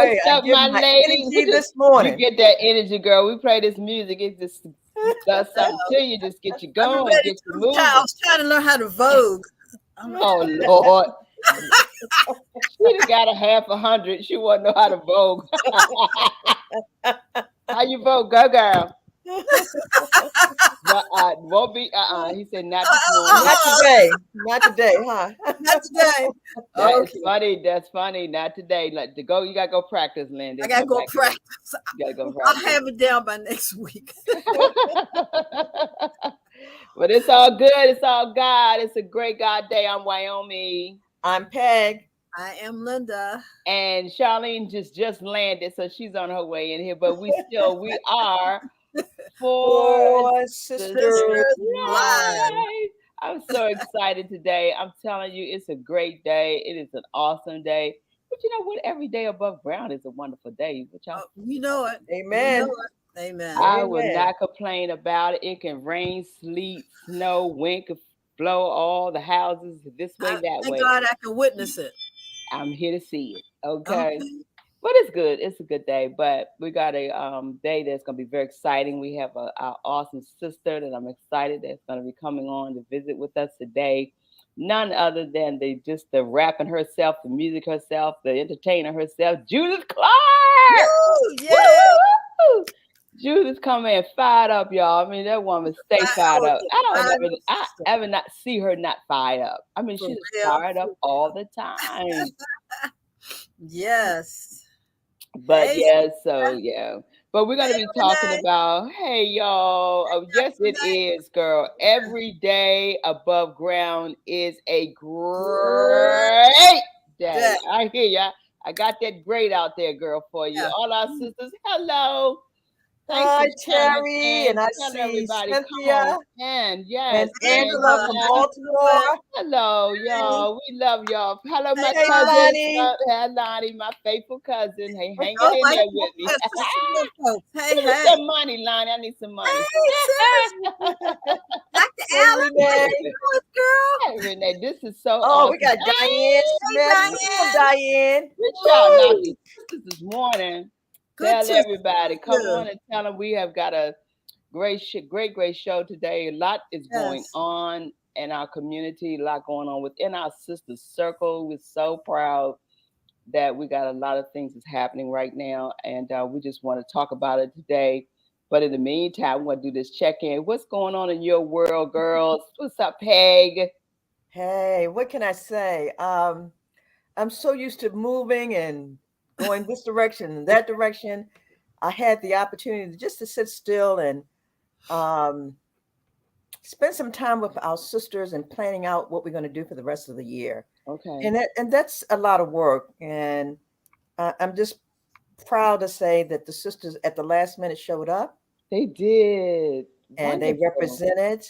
way. What's I up, give my my lady? energy this You morning. get that energy, girl. We play this music. It just does something to you. Just get you I've been going, ready get you to. I moving. was trying to learn how to Vogue. Oh Lord, she done got a half 100. She won't know how to vogue. How you vote, go girl? No, won't be. He said not this morning. Not today. Not today, huh? Not today. That is Okay. funny. That's funny. Not today. Like to go, you gotta go practice, Linda. I gotta Come go back here. practice. You gotta go I'll practice. have it down by next week. But it's all good. It's all God. It's a great God day. I'm Wyoming. I'm Peg. I am Linda. And Charlene just landed, so she's on her way in here. But we are four 4SistersLIVE. Sisters Live. live. I'm so excited today. I'm telling you, it's a great day. It is an awesome day. But you know what? Every day above ground is a wonderful day. Which Oh, you know it. You Amen. know it. Amen. I will Amen. not complain about it. It can rain, sleet, snow, wind could blow all the houses this way, that Thank way. God I can witness it. I'm here to see it. Okay. Okay. But it's good. It's a good day. But we got a day that's going to be very exciting. We have our awesome sister that I'm excited that's going to be coming on to visit with us today. None other than the rapping herself, the music herself, the entertainer herself, Judith Clark. Woo! Woo, Yeah. woo, woo. Judith come in fired up, y'all. I mean, that woman stay I fired was up. I excited. ever not see her not fired up. I mean, For she's real. fired up all the time. Yes. But Hey, yeah, so yeah. But we're gonna hey, be talking Renee. about, hey y'all. Oh, yes, it Renee. is, girl. Every day above ground is a Good great day. day. I hear ya. I got that great out there, girl, for you. Yeah. All our sisters, hello. Thanks for Hi, coming Terry. And in. I Tell see everybody, come on Cynthia in. Yes, and Angela from Angela. Baltimore. Hello, Hey, y'all. We love y'all. Hello, hey, my Hey, Lonnie. cousin. Lonnie. Hey, Lonnie, my faithful cousin. Hey, hanging Oh, in my there with me. sister Smith folks. Hey, Give me hey. some money, Lonnie. I need some money. Hey, sis. Dr. Hey, Allen, how Renee. you doing, girl? Hey, Renee, this is so Oh, we awesome. got Diane Hey, Smith. Come on, Diane. Diane. We're shouting out Woo! these sisters this morning. Good Tell to everybody, see come you. on and tell them we have got a great show today. A lot is going Yes. on in our community, a lot going on within our sister circle. We're so proud that we got a lot of things that's happening right now, and we just want to talk about it today. But in the meantime, we want to do this check-in. What's going on in your world, girls? What's up, Peg? Hey, what can I say? I'm so used to moving and going this direction and that direction. I had the opportunity just to sit still and um, spend some time with our sisters and planning out what we're going to do for the rest of the year. Okay, And that's a lot of work. And I'm just proud to say that the sisters at the last minute showed up they did and they wonderful. represented.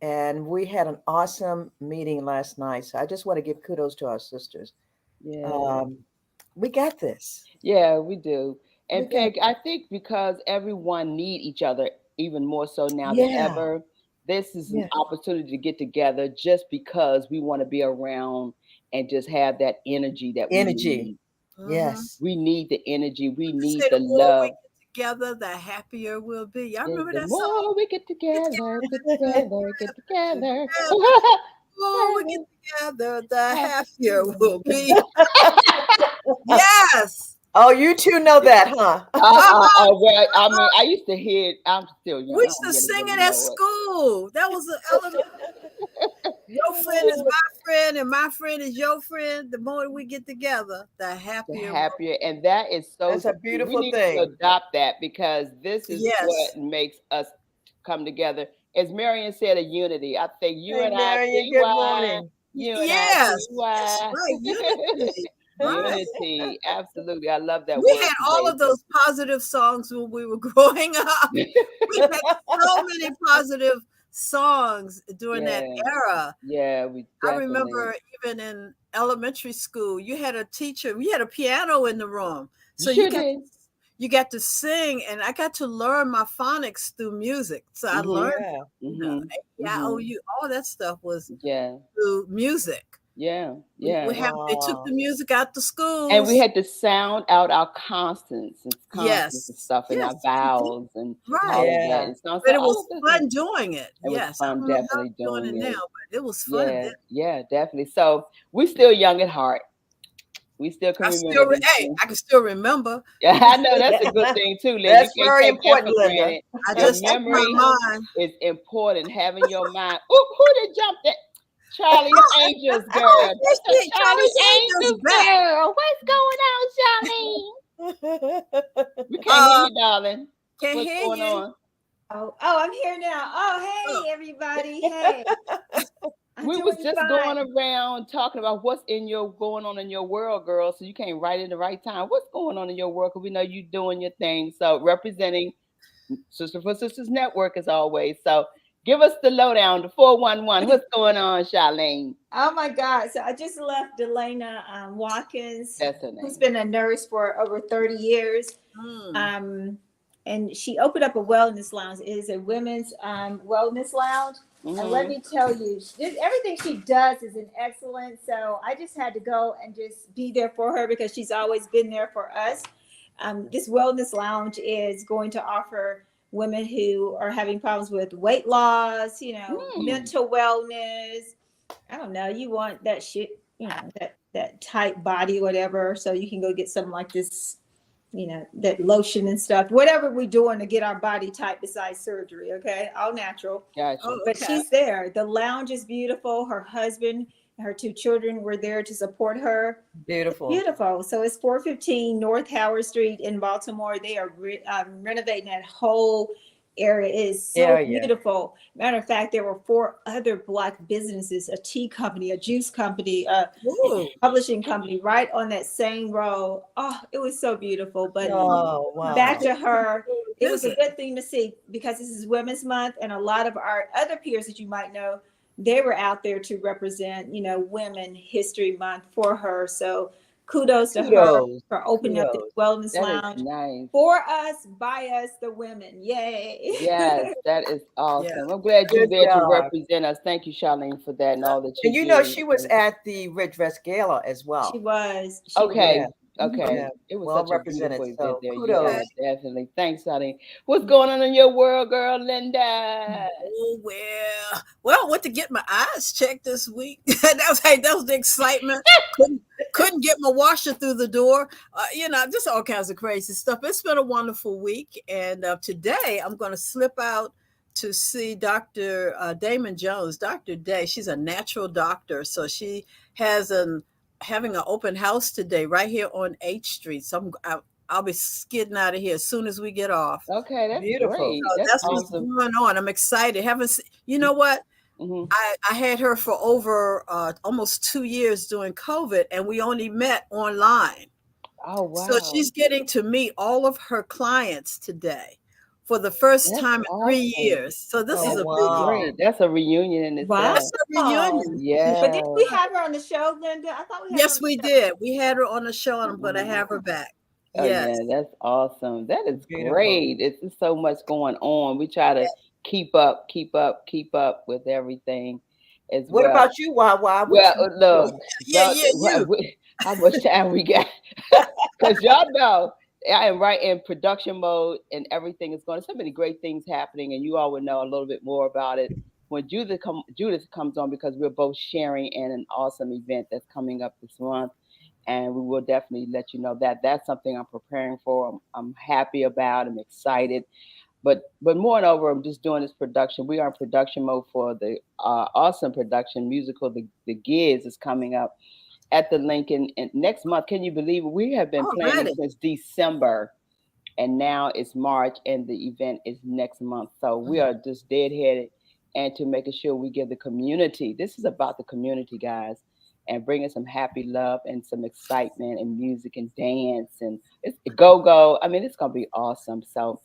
And we had an awesome meeting last night. So I just want to give kudos to our sisters. Yeah, Um, we got this. yeah, we do. We And got Peg, I think because everyone need each other even more so now than yeah, ever. This is an yeah. opportunity to get together just because we want to be around and just have that energy that we Energy. need. Mm-hmm. Yes. We need the energy. We They need say the the more we love. get together, the happier we'll be. Y'all And remember the that song? more we get Get together, get together, get together. together. The more we get together, the happier we'll be. Yes. Oh, you two know that, huh? Well, I mean, I used to hear it. I'm still young. We I used don't to sing really it at know it. school. That was an element. Your friend is my friend, and my friend is your friend. The more we get together, the The happier we'll happier, and that is so That's a true. We beautiful need to thing. adopt that because this be. is Yes. what makes us come together. As Marion said, a unity. I think you Hey, and I Marion, see good why. morning. You and I Yes. see That's why. right. Unity. Right. Unity, absolutely. I love that We word had all today. of those positive songs when we were growing up. We had so many positive songs during that Yeah, era. yeah, we I definitely. remember even in elementary school, you had a teacher, we had a piano in the room. You So you sure got did. you got to sing, and I got to learn my phonics through music. So I Mhm. learned, Yeah. you know, Mhm. Mhm. AIOU, all that stuff was Yeah. through music. Yeah, We yeah. have they took Wow. the music out the And we schools. had to sound out our consonants and Yes, stuff and our yes, we did. vowels and Right. all of that. Yeah. And so But it all was of this fun doing it. it was Yes, I fun don't know how definitely they're doing doing it now, it. but it was fun Yeah, then. yeah, definitely. So we still young at heart. We still can remember these Hey, things. I can still remember. Yeah, I know that's a good thing too, Linda. You That's can't very take that for important, Linda. granted. I Your just took my memory mind. is important. Having your mind. Oh, who did jump that? Charlie's Angels, girl. Oh, That's a Charlie's Charlie's Angels Angels, back. girl. What's going on, Charlene? We can't hear Uh, you, darling. can't What's hear going you. on? I'm here now. Oh, Oh, hey, everybody. Hey, I'm We was doing just going fine. around talking about what's going on in your world, girl. So you came right in the right time. What's going on in your world? Because we know you doing your thing. So representing Sister for Sisters Network as always. So give us the lowdown, the 411. What's going on, Charlene? Oh my God. So I just left Delana Watkins, That's her who's name. been a nurse for over 30 years. mm, Um, and she opened up a wellness lounge. It is a women's wellness lounge. And let Mm-hmm. me tell you, everything she does is an excellent. So I just had to go and just be there for her because she's always been there for us. This wellness lounge is going to offer women who are having problems with weight loss, Mm. mental wellness. I don't know. You want that shit, that tight body, whatever. So you can go get something like this, that lotion and stuff, whatever we're doing to get our body tight besides surgery. Okay. All natural. Gotcha. oh, But okay. she's there. The lounge is beautiful. Her husband and her two children were there to support her. Beautiful. Beautiful. So it's 415 North Howard Street in Baltimore. They are renovating that whole area. It is so Yeah. beautiful. Matter of fact, there were four other Black businesses, a tea company, a juice company, a Ooh, publishing company right on that same row. Oh, it was so beautiful. But Oh, back wow. to her, it was a visit. good thing to see because this is Women's Month, and a lot of our other peers that you might know, they were out there to represent, Women History Month for her. So kudos to her Kudos. for opening up this Kudos. wellness That is lounge nice. for us, by us, the women. Yay! Yes, that is Yeah. awesome. I'm glad you're Good there to job. represent us. Thank you, Charlene, for that and all that And you you know, do. she was at the Red Dress Gala as She well. was. She was. Okay, Yeah. okay. Yeah. It was Well such a represented. beautiful event So there. kudos. Yeah, definitely. Thanks, Charlene. What's going on in your world, girl, Linda? Oh well, went to get my eyes checked this week. That was the excitement. Couldn't get my washer through the door. Just all kinds of crazy stuff. It's been a wonderful week, and today I'm going to slip out to see Dr. Damon Jones. Dr. Day, she's a natural doctor, so she has having an open house today right here on H Street. So I'll be skidding out of here as soon as we get off. Okay, that's Beautiful. great. So That's that's what's awesome. going on. I'm excited. Haven't se- You know what? Hmm. I had her for over almost 2 years during COVID, and we only met online. Oh, So wow. she's getting to meet all of her clients today for the first That's time in three awesome. years. So this is Oh, a That's big wow. event. great. That's a reunion in Wow. That's itself. a reunion. But didn't Yes. we have her on the show, Linda? I thought we had her on Yes, the we show. did. We had her on the show, and I'm going to have Mhm. her back. Oh Yes. yeah, that's awesome. That is Beautiful. great. It's just so much going on. We try to keep up with everything as What well. about you, Wawa? What Well, you look, Yeah, y'all, yeah, you. how much time we got? Because y'all know I am right in production mode, and everything is going. So many great things happening, and you all will know a little bit more about it when Judith comes on because we're both sharing in an awesome event that's coming up this month, and we will definitely let you know that that's something I'm preparing for. I'm happy about. I'm excited. But moreover, I'm just doing this production. We are in production mode for the awesome production musical. The Giz is coming up at the Lincoln and next month. Can you believe it? We have been planning Already. since December, and now it's March, and the event is next month. So we are just deadheaded and to making sure we give the community. This is about the community, guys, and bringing some happy love and some excitement and music and dance and it's go go. I mean, it's gonna be awesome. So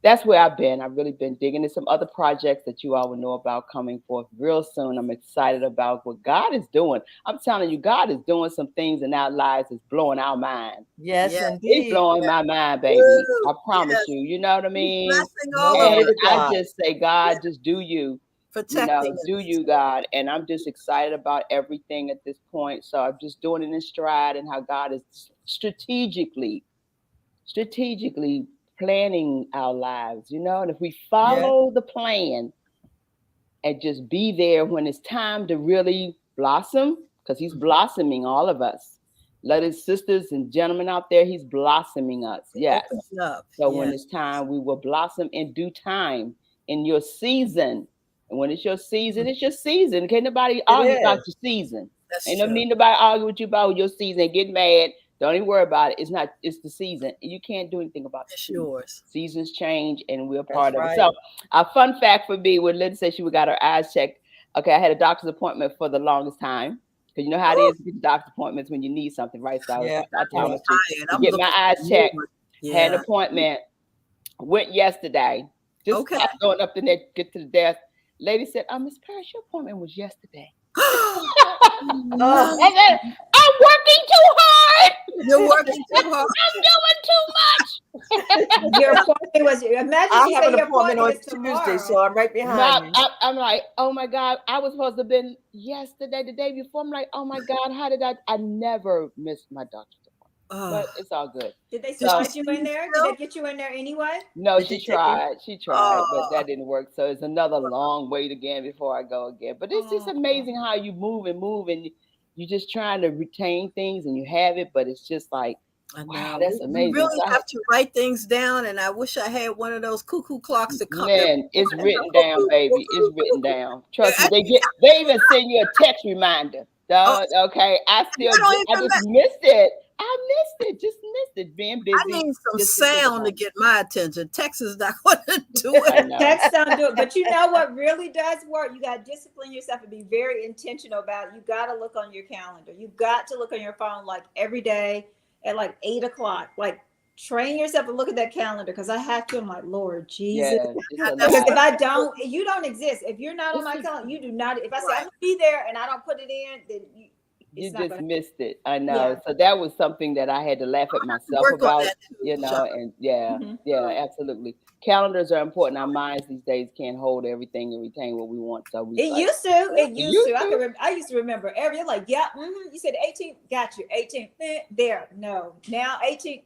that's where I've been. I've really been digging into some other projects that you all will know about coming forth real soon. I'm excited about what God is doing. I'm telling you, God is doing some things in our lives that's blowing our mind. Yes, Yeah. It's indeed. blowing my mind, baby. Woo. I promise Yes. you. You know what I He's mean? blessing all of Glory And us. to I God. just say, God, just do you. protecting do us. you, God? And I'm just excited about everything at this point. So I'm just doing it in stride, and how God is strategically planning our lives, and if we follow the plan and just be there when it's time to really blossom, because he's blossoming all of us. Let his sisters and gentlemen out there, he's blossoming us. Yes. Opens up. So when it's time, we will blossom in due time, in your season. And when it's your season, it's your season. Can't nobody argue about your season. That's Ain't true. no need nobody argue with you about your season. Get mad. Don't even worry about it. It's the season. You can't do anything about it. It's yours. Seasons change, and we're part of right. it. So a fun fact for me, when Linda said she got her eyes checked, okay, I had a doctor's appointment for the longest time. Because you know how it is to get doctor's appointments when you need something, right? So I told her to get my eyes checked. Had an appointment. Went yesterday. Just going up in there, get to the desk. Lady said, Miss Parrish, your appointment was yesterday. I said, I'm working too hard. You're working too hard. I'm doing too much. Your appointment was. Imagine I have an your appointment on tomorrow. Tuesday, so I'm right behind you. I'm like, oh my God, I was supposed to have been yesterday, the day before. I'm like, oh my God, how did I never missed my doctor's appointment. But it's all good. Did they slide you in there? Did they get you in there anyway? No, she tried, but that didn't work. So it's another long wait again before I go again. But it's just amazing how you move, and you're just trying to retain things, and you have it, but it's just like, wow, that's amazing. You really have to write things down, and I wish I had one of those cuckoo clocks to come. Man, it's written down, baby. It's written down. Trust me, they even send you a text reminder. Okay, I just missed it. Just missed it. Being busy. I need some sound to get my attention. Text is not going to do it. Text don't do it. But you know what really does work? You got to discipline yourself and be very intentional about it. You got to look on your calendar. You got to look on your phone like every day at like 8:00. Like train yourself to look at that calendar, because I have to. I'm like, Lord Jesus. Yeah, because if I don't, you don't exist. If you're not on my calendar, you do not. If I say I'm gonna be there and I don't put it in, then you just missed it. I know. Yeah. So that was something that I had to laugh at myself about, and absolutely. Calendars are important. Our minds these days can't hold everything and retain what we want. So it used to. I used to remember every like, you said 18, got you. 18, there. No. Now 18,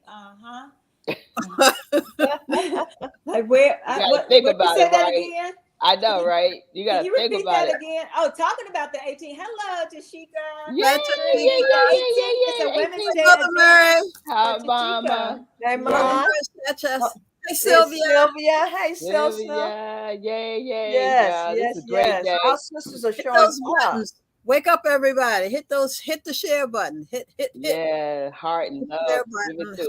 like where think about it, right? Again? I know, right? You gotta think about it again. Oh, talking about the 18. Hello, Tashika. Yeah. It's a Women's Day. Hi, Mama. Hey, Mama. Hey, Sylvia. Hey, Sylvia. Yeah. Yes. This is a great day. Our sisters are showing up. Wake up, everybody. Hit the share button. Hit. Yeah, heart and love.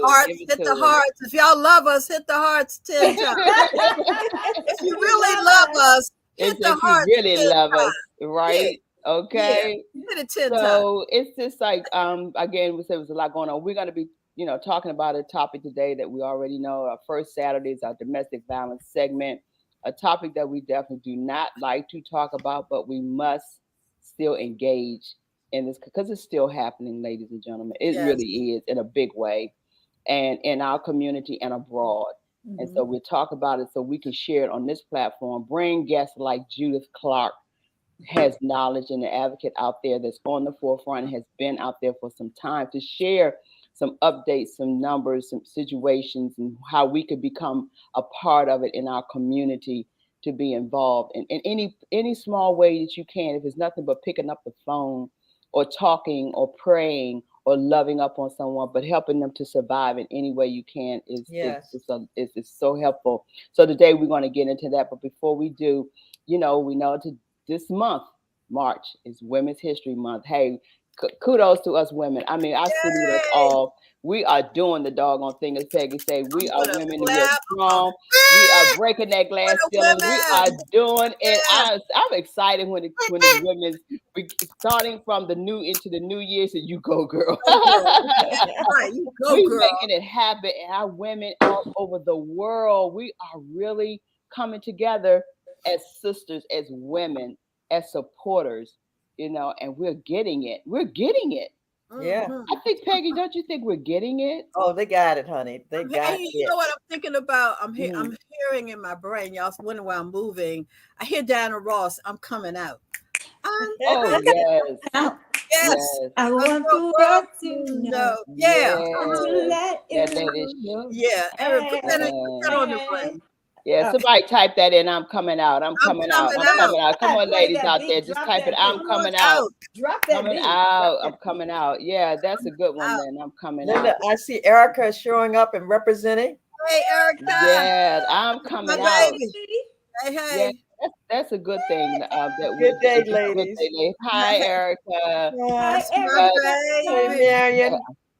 Hearts, hit the hearts. If y'all love us, hit the hearts 10 times. If you really love us, hit the hearts. You really love us, right? Yeah. Okay. Yeah. Hit it 10 times. So it's just like, again, we said there was a lot going on. We're going to be, talking about a topic today that we already know. Our first Saturday is our domestic violence segment, a topic that we definitely do not like to talk about, but we must still engage in this because it's still happening, ladies and gentlemen. It really is, in a big way, and in our community and abroad. Mm-hmm. And so we talk about it so we can share it on this platform. Bring guests like Judith Clark, has knowledge and an advocate out there that's on the forefront, has been out there for some time, to share some updates, some numbers, some situations, and how we could become a part of it in our community, to be involved in any small way that you can. If it's nothing but picking up the phone or talking or praying or loving up on someone, but helping them to survive in any way you can is so helpful. So today we're going to get into that. But before we do, we know this month, March, is Women's History Month. Hey, kudos to us women. I mean, I salute us all. We are doing the doggone thing, as Peggy said. We are women and we're strong. We are breaking that glass ceiling. We are doing it. I'm excited when the women, starting from the new into the new year. So you go, girl. We're making it happen. And our women all over the world, we are really coming together as sisters, as women, as supporters, and we're getting it. We're getting it. Yeah. I think, Peggy, don't you think we're getting it? Oh, they got it, honey. They got it. You know what I'm thinking about? I'm hearing hearing in my brain. Y'all wondering why I'm moving. I hear Diana Ross. I'm coming out. Oh yes, Out. Yes. yes, I want The the world to know. Yeah. To yes. let That it is know. true. Yeah. Eric, put that on the Hey. brain. Yeah, somebody type that in. I'm coming out. I'm I'm coming out. coming I'm out. coming out. Come on, Play ladies that out beat. there, just Drop type it. that I'm beat. Come on coming out. out. Drop that Coming beat. out. Drop I'm that beat. coming out. Yeah, that's a good one. Out. Then I'm coming Linda, out. I see Erica is showing up and representing. Hey, Erica. Yeah, I'm My coming out. baby. Hey, Yeah, hey. that's a good thing. That Good day, it's a good ladies. thing. Hi, Erica. Hi, That's my Uh, Hey, baby. Marion.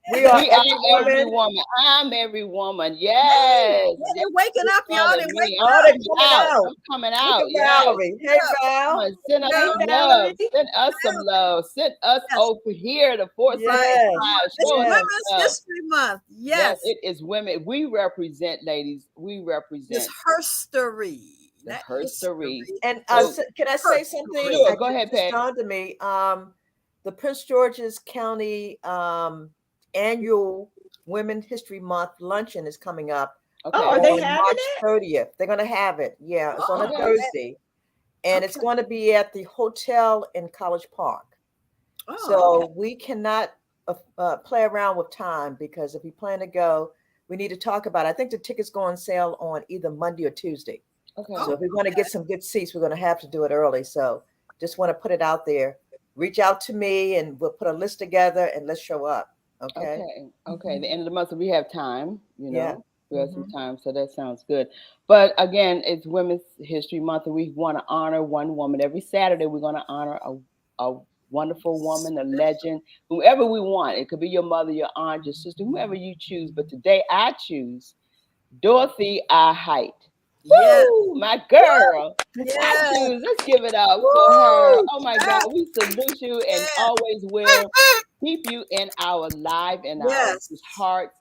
We are we are every every woman. woman. I'm every woman. Hey, Yes. yeah, Yes. they're waking up, y'all. Calling They're me. waking Oh, up. they're I'm coming out. out. I'm coming Look out. at Yes. Valerie. Hey, Up. Come Val. on, send us Hey, some Valerie. love. Send us some love. Send us Yes. over here to 4 Sisters Right. Live. It's Show us Yes. some Women's love. History Month. Yes, Yes. it is women. We represent, ladies. We It's represent herstory. the Not herstory. history. And So, can I say something? Herstory. sure, It go ahead, just Pat. dawned on me. The Prince George's County annual Women History Month luncheon is coming up Okay. Oh, are they on having March it? 30th. They're going to have it. Yeah, it's on a Oh, Okay. Thursday, and it's okay. going to be at the hotel in College Park. Oh, So we cannot play around with time, because if we plan to go, we need to talk about it. I think the tickets go on sale on either Monday or Tuesday. Okay. So if we want to get some good seats, we're going to have to do it early. So just want to put it out there. Reach out to me and we'll put a list together and let's show up. Okay. Okay. Okay. The end of the month, so we have time, Yeah. we have some Mhm. time. So that sounds good. But again, it's Women's History Month, and we want to honor one woman. Every Saturday, we're going to honor a wonderful woman, a legend, whoever we want. It could be your mother, your aunt, your sister, whoever you choose. But today, I choose Dorothy I. Height. yes. Woo, my girl. I Yes. choose. Let's give it up for her. Woo! Oh my God, we salute you and Yes. always will keep you in our life and our Yes. hearts.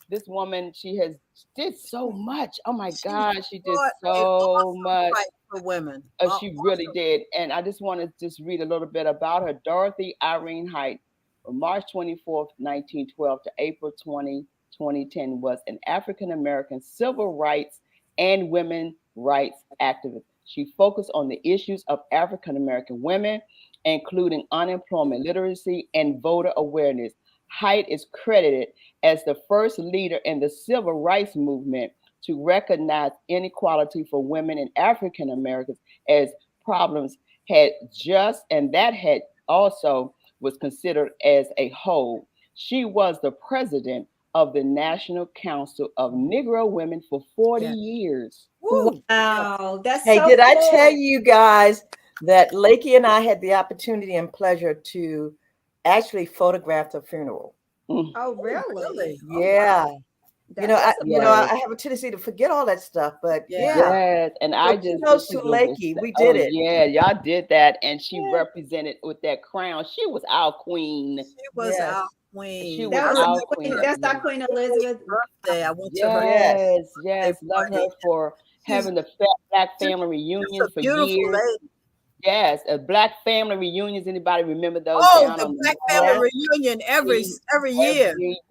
This woman, she has did so much. Oh my She God, she did fought an so awesome much. fight for women. She really did. And I just want to just read a little bit about her. Dorothy Irene Height, from March 24th, 1912 to April 2010, was an African American civil rights and women rights activist. She focused on the issues of African American women, including unemployment, literacy, and voter awareness. Height is credited as the first leader in the civil rights movement to recognize inequality for women and African Americans as problems had just, and that had also was considered as a whole. She was the president of the National Council of Negro Women for 40 Yeah. years. Woo! Wow, that's Hey, so did I cool. tell you guys that Lakey and I had the opportunity and pleasure to actually photograph the funeral? Mm. Oh, really? Really? Yeah. That's Yes. I have a tendency to forget all that stuff, but Yeah. yeah. Yes, and So I just kudos this to is a Lakey. We did it. yeah, y'all did that, and she Yeah. represented with that crown. She was our queen. She was Yes. our She queen. was I was remember our queen. her that's our Queen Elizabeth. birthday. I went to her Yes. Yes, love party. her for She's having the Black family just a reunions for beautiful years. lady. Yes, Black family reunions. Anybody remember those Oh, down the on Black the Family north? Reunion every year. Every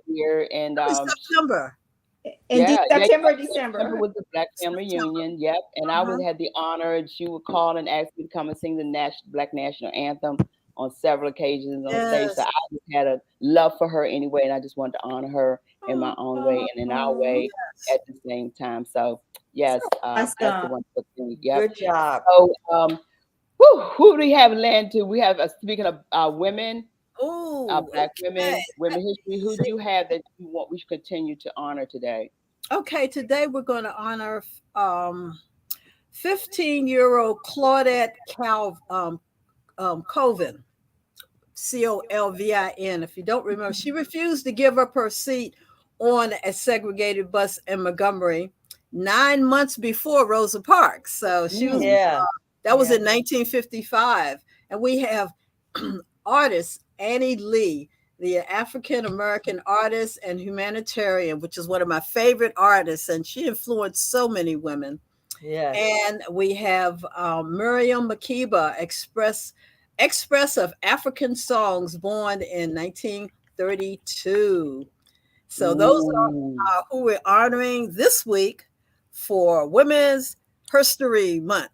year, and Every September. In September, September December. was the Black Family September. Reunion. Yep, and I Uh-huh. would had the honor. And she would call and ask me to come and sing the Black National Anthem on several occasions on stage. So Yes. I just had a love for her anyway, and I just wanted to honor her in my own way and in our way Yes. at the same time. So yes, that's the Awesome. wonderful thing. Yep. Good job. So who do we have land to? We have speaking of women. Oh, Black okay. women history. Who do you have that you want we should continue to honor today? Okay, today we're going to honor 15-year-old Claudette Colvin, Colvin. If you don't remember, she refused to give up her seat on a segregated bus in Montgomery 9 months before Rosa Parks. So she was Yeah. that was Yeah. in 1955. And we have artist Annie Lee, the African American artist and humanitarian, which is one of my favorite artists, and she influenced so many women. Yes. And we have Miriam Makeba, Express of African Songs, born in 1932. So those are Ooh. who we're honoring this week for Women's History Month.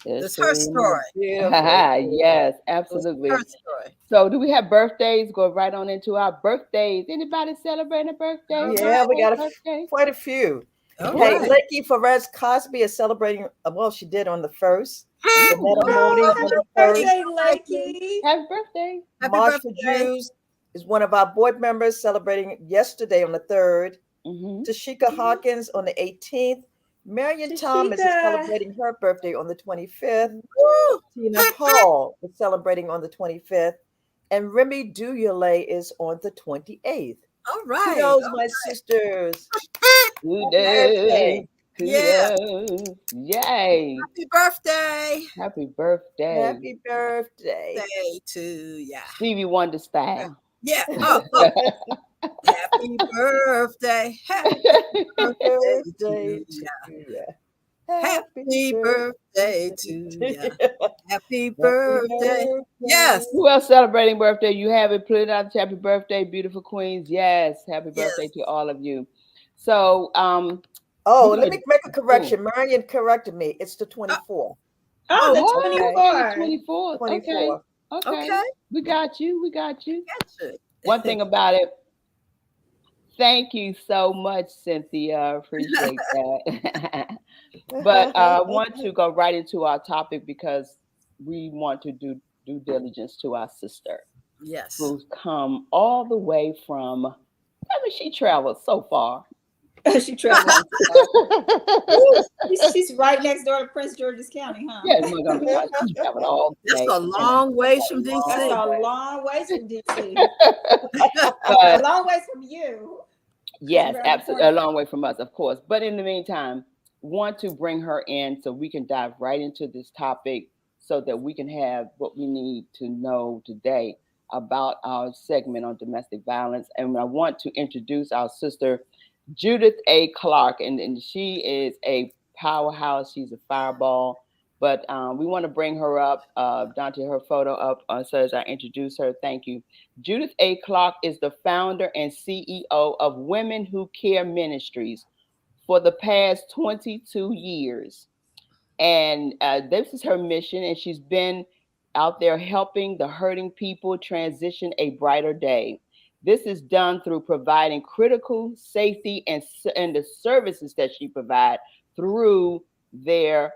It's her History story. Yes, It's absolutely. her story. So do we have birthdays? Go right on into our birthdays. Anybody celebrating a birthday? All Yeah, we got Birthday? quite a few. All Hey, right. Lakey Perez Cosby is celebrating. Well, she did on the 1st. Janetta Oh, Moni on happy the 1st. birthday, Lakey. Happy birthday. Happy March for birthday. Jews is one of our board members celebrating yesterday on the 3rd. Mm-hmm. Tashika Hawkins on the 18th. Marion Thomas is Tashika. celebrating her birthday on the 25th. Woo! Tina Hall is celebrating on the 25th. And Remy Duyale is on the 28th. All right. Kudos, my sisters. Kudos. Yeah. Kudos. Yay. Happy birthday. Happy birthday. Happy birthday. Day to ya. Stevie Wonder style. Yeah. Oh. Happy birthday. Happy birthday to ya. ya. Happy birthday to ya. Happy birthday. Yes. Who else celebrating birthday? You have it. Put it out. Happy birthday, beautiful queens. Yes. Happy birthday Yes. to all of you. So, Oh, we let had- me make a correction. Marion corrected me. It's the 24th. Oh, the Oh, 24. 24th. 24th. Okay. Okay. We got you. We got you. Gotcha. One thing about it, thank you so much, Cynthia. Appreciate that. But I want to go right into our topic because we want to do due diligence to our sister Yes. who's come all the way from, I mean, she traveled so far. She traveled. She's right next door to Prince George's County, huh? Yeah, my God, she traveled all That's day. a long ways from That's DC. a long ways from DC. But A long ways from you. yes, Very absolutely, a important. long way from us, of course. But in the meantime, want to bring her in so we can dive right into this topic so that we can have what we need to know today about our segment on domestic violence. And I want to introduce our sister, Judith A. Clark, and she is a powerhouse. She's a fireball. But we want to bring her up, Dante, her photo up, so as I introduce her. Thank you. Judith A. Clark is the founder and CEO of Women Who Care Ministries for the past 22 years. And this is her mission, and she's been out there helping the hurting people transition a brighter day. This is done through providing critical safety and the services that she provides through their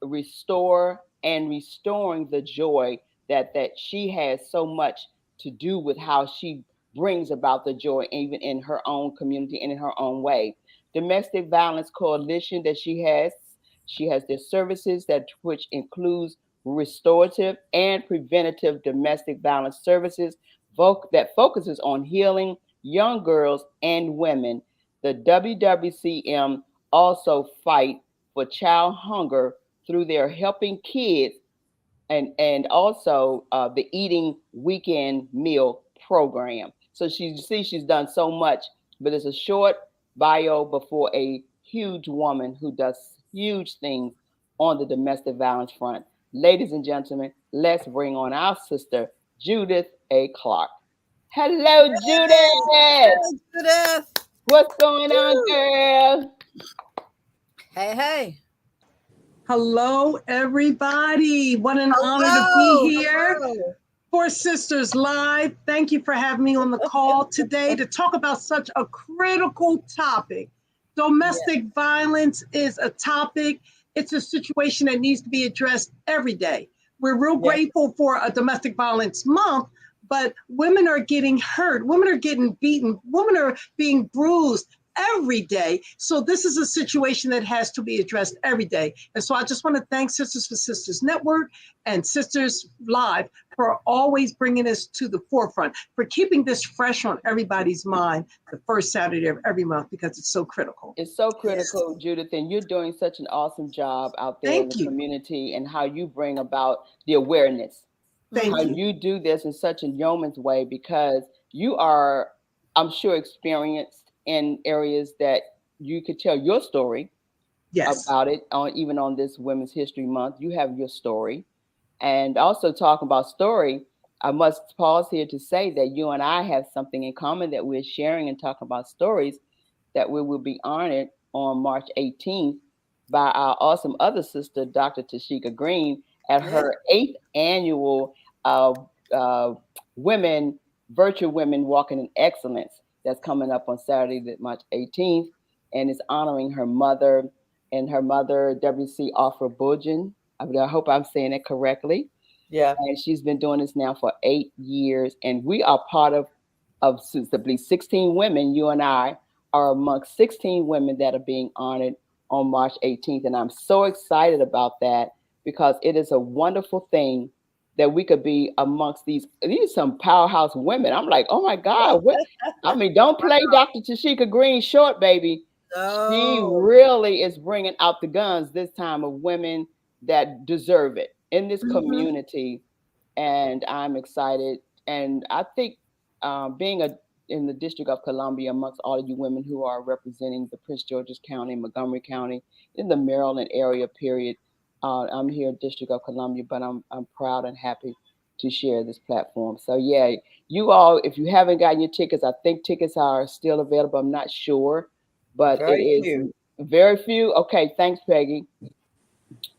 restore and restoring the joy that she has so much to do with how she brings about the joy even in her own community and in her own way. Domestic Violence Coalition that she has their services that which includes restorative and preventative domestic violence services that focuses on healing young girls and women. The WWCM also fight for child hunger through their helping kids and also the eating weekend meal program. So she's done so much, but it's a short bio before a huge woman who does huge things on the domestic violence front. Ladies and gentlemen, let's bring on our sister, Judith A. Clark. Hello, Judith. Judith. What's going on, girl? Hey. Hello, everybody. What an honor to be here. Hello. 4SistersLIVE. Thank you for having me on the call today to talk about such a critical topic. Domestic violence is a topic. It's a situation that needs to be addressed every day. We're real grateful for a domestic violence month, but women are getting hurt. Women are getting beaten. Women are being bruised every day. So this is a situation that has to be addressed every day. And so I just want to thank Sisters for Sisters Network and Sisters Live for always bringing this to the forefront, for keeping this fresh on everybody's mind the first Saturday of every month, because it's so critical. It's so critical, Judith, and you're doing such an awesome job out there in the community and how you bring about the awareness. Thank how you. you do this in such a yeoman's way, because you are, I'm sure, experienced in areas that you could tell your story about it even on this Women's History Month. You have your story. And also talking about story, I must pause here to say that you and I have something in common that we're sharing and talking about stories that we will be honored on March 18th by our awesome other sister, Dr. Tashika Green, at her 8th annual Virtual Women Walking in Excellence that's coming up on Saturday, March 18th, and is honoring her mother W.C. Offer Bulgen. I hope I'm saying it correctly. Yeah. And she's been doing this now for 8 years, and we are part of I believe 16 women. You and I are amongst 16 women that are being honored on March 18th, and I'm so excited about that because it is a wonderful thing that we could be amongst these some powerhouse women. I'm like, oh my God, don't play Dr. Tashika Green short, baby. She really is bringing out the guns this time of women that deserve it in this community, and I'm excited. And I think being in the District of Columbia, amongst all of you women who are representing the Prince George's County, Montgomery County, in the Maryland area, period. I'm here in District of Columbia, but I'm proud and happy to share this platform. So yeah, you all, if you haven't gotten your tickets, I think tickets are still available. I'm not sure, but Very few. Very few. Okay, thanks, Peggy.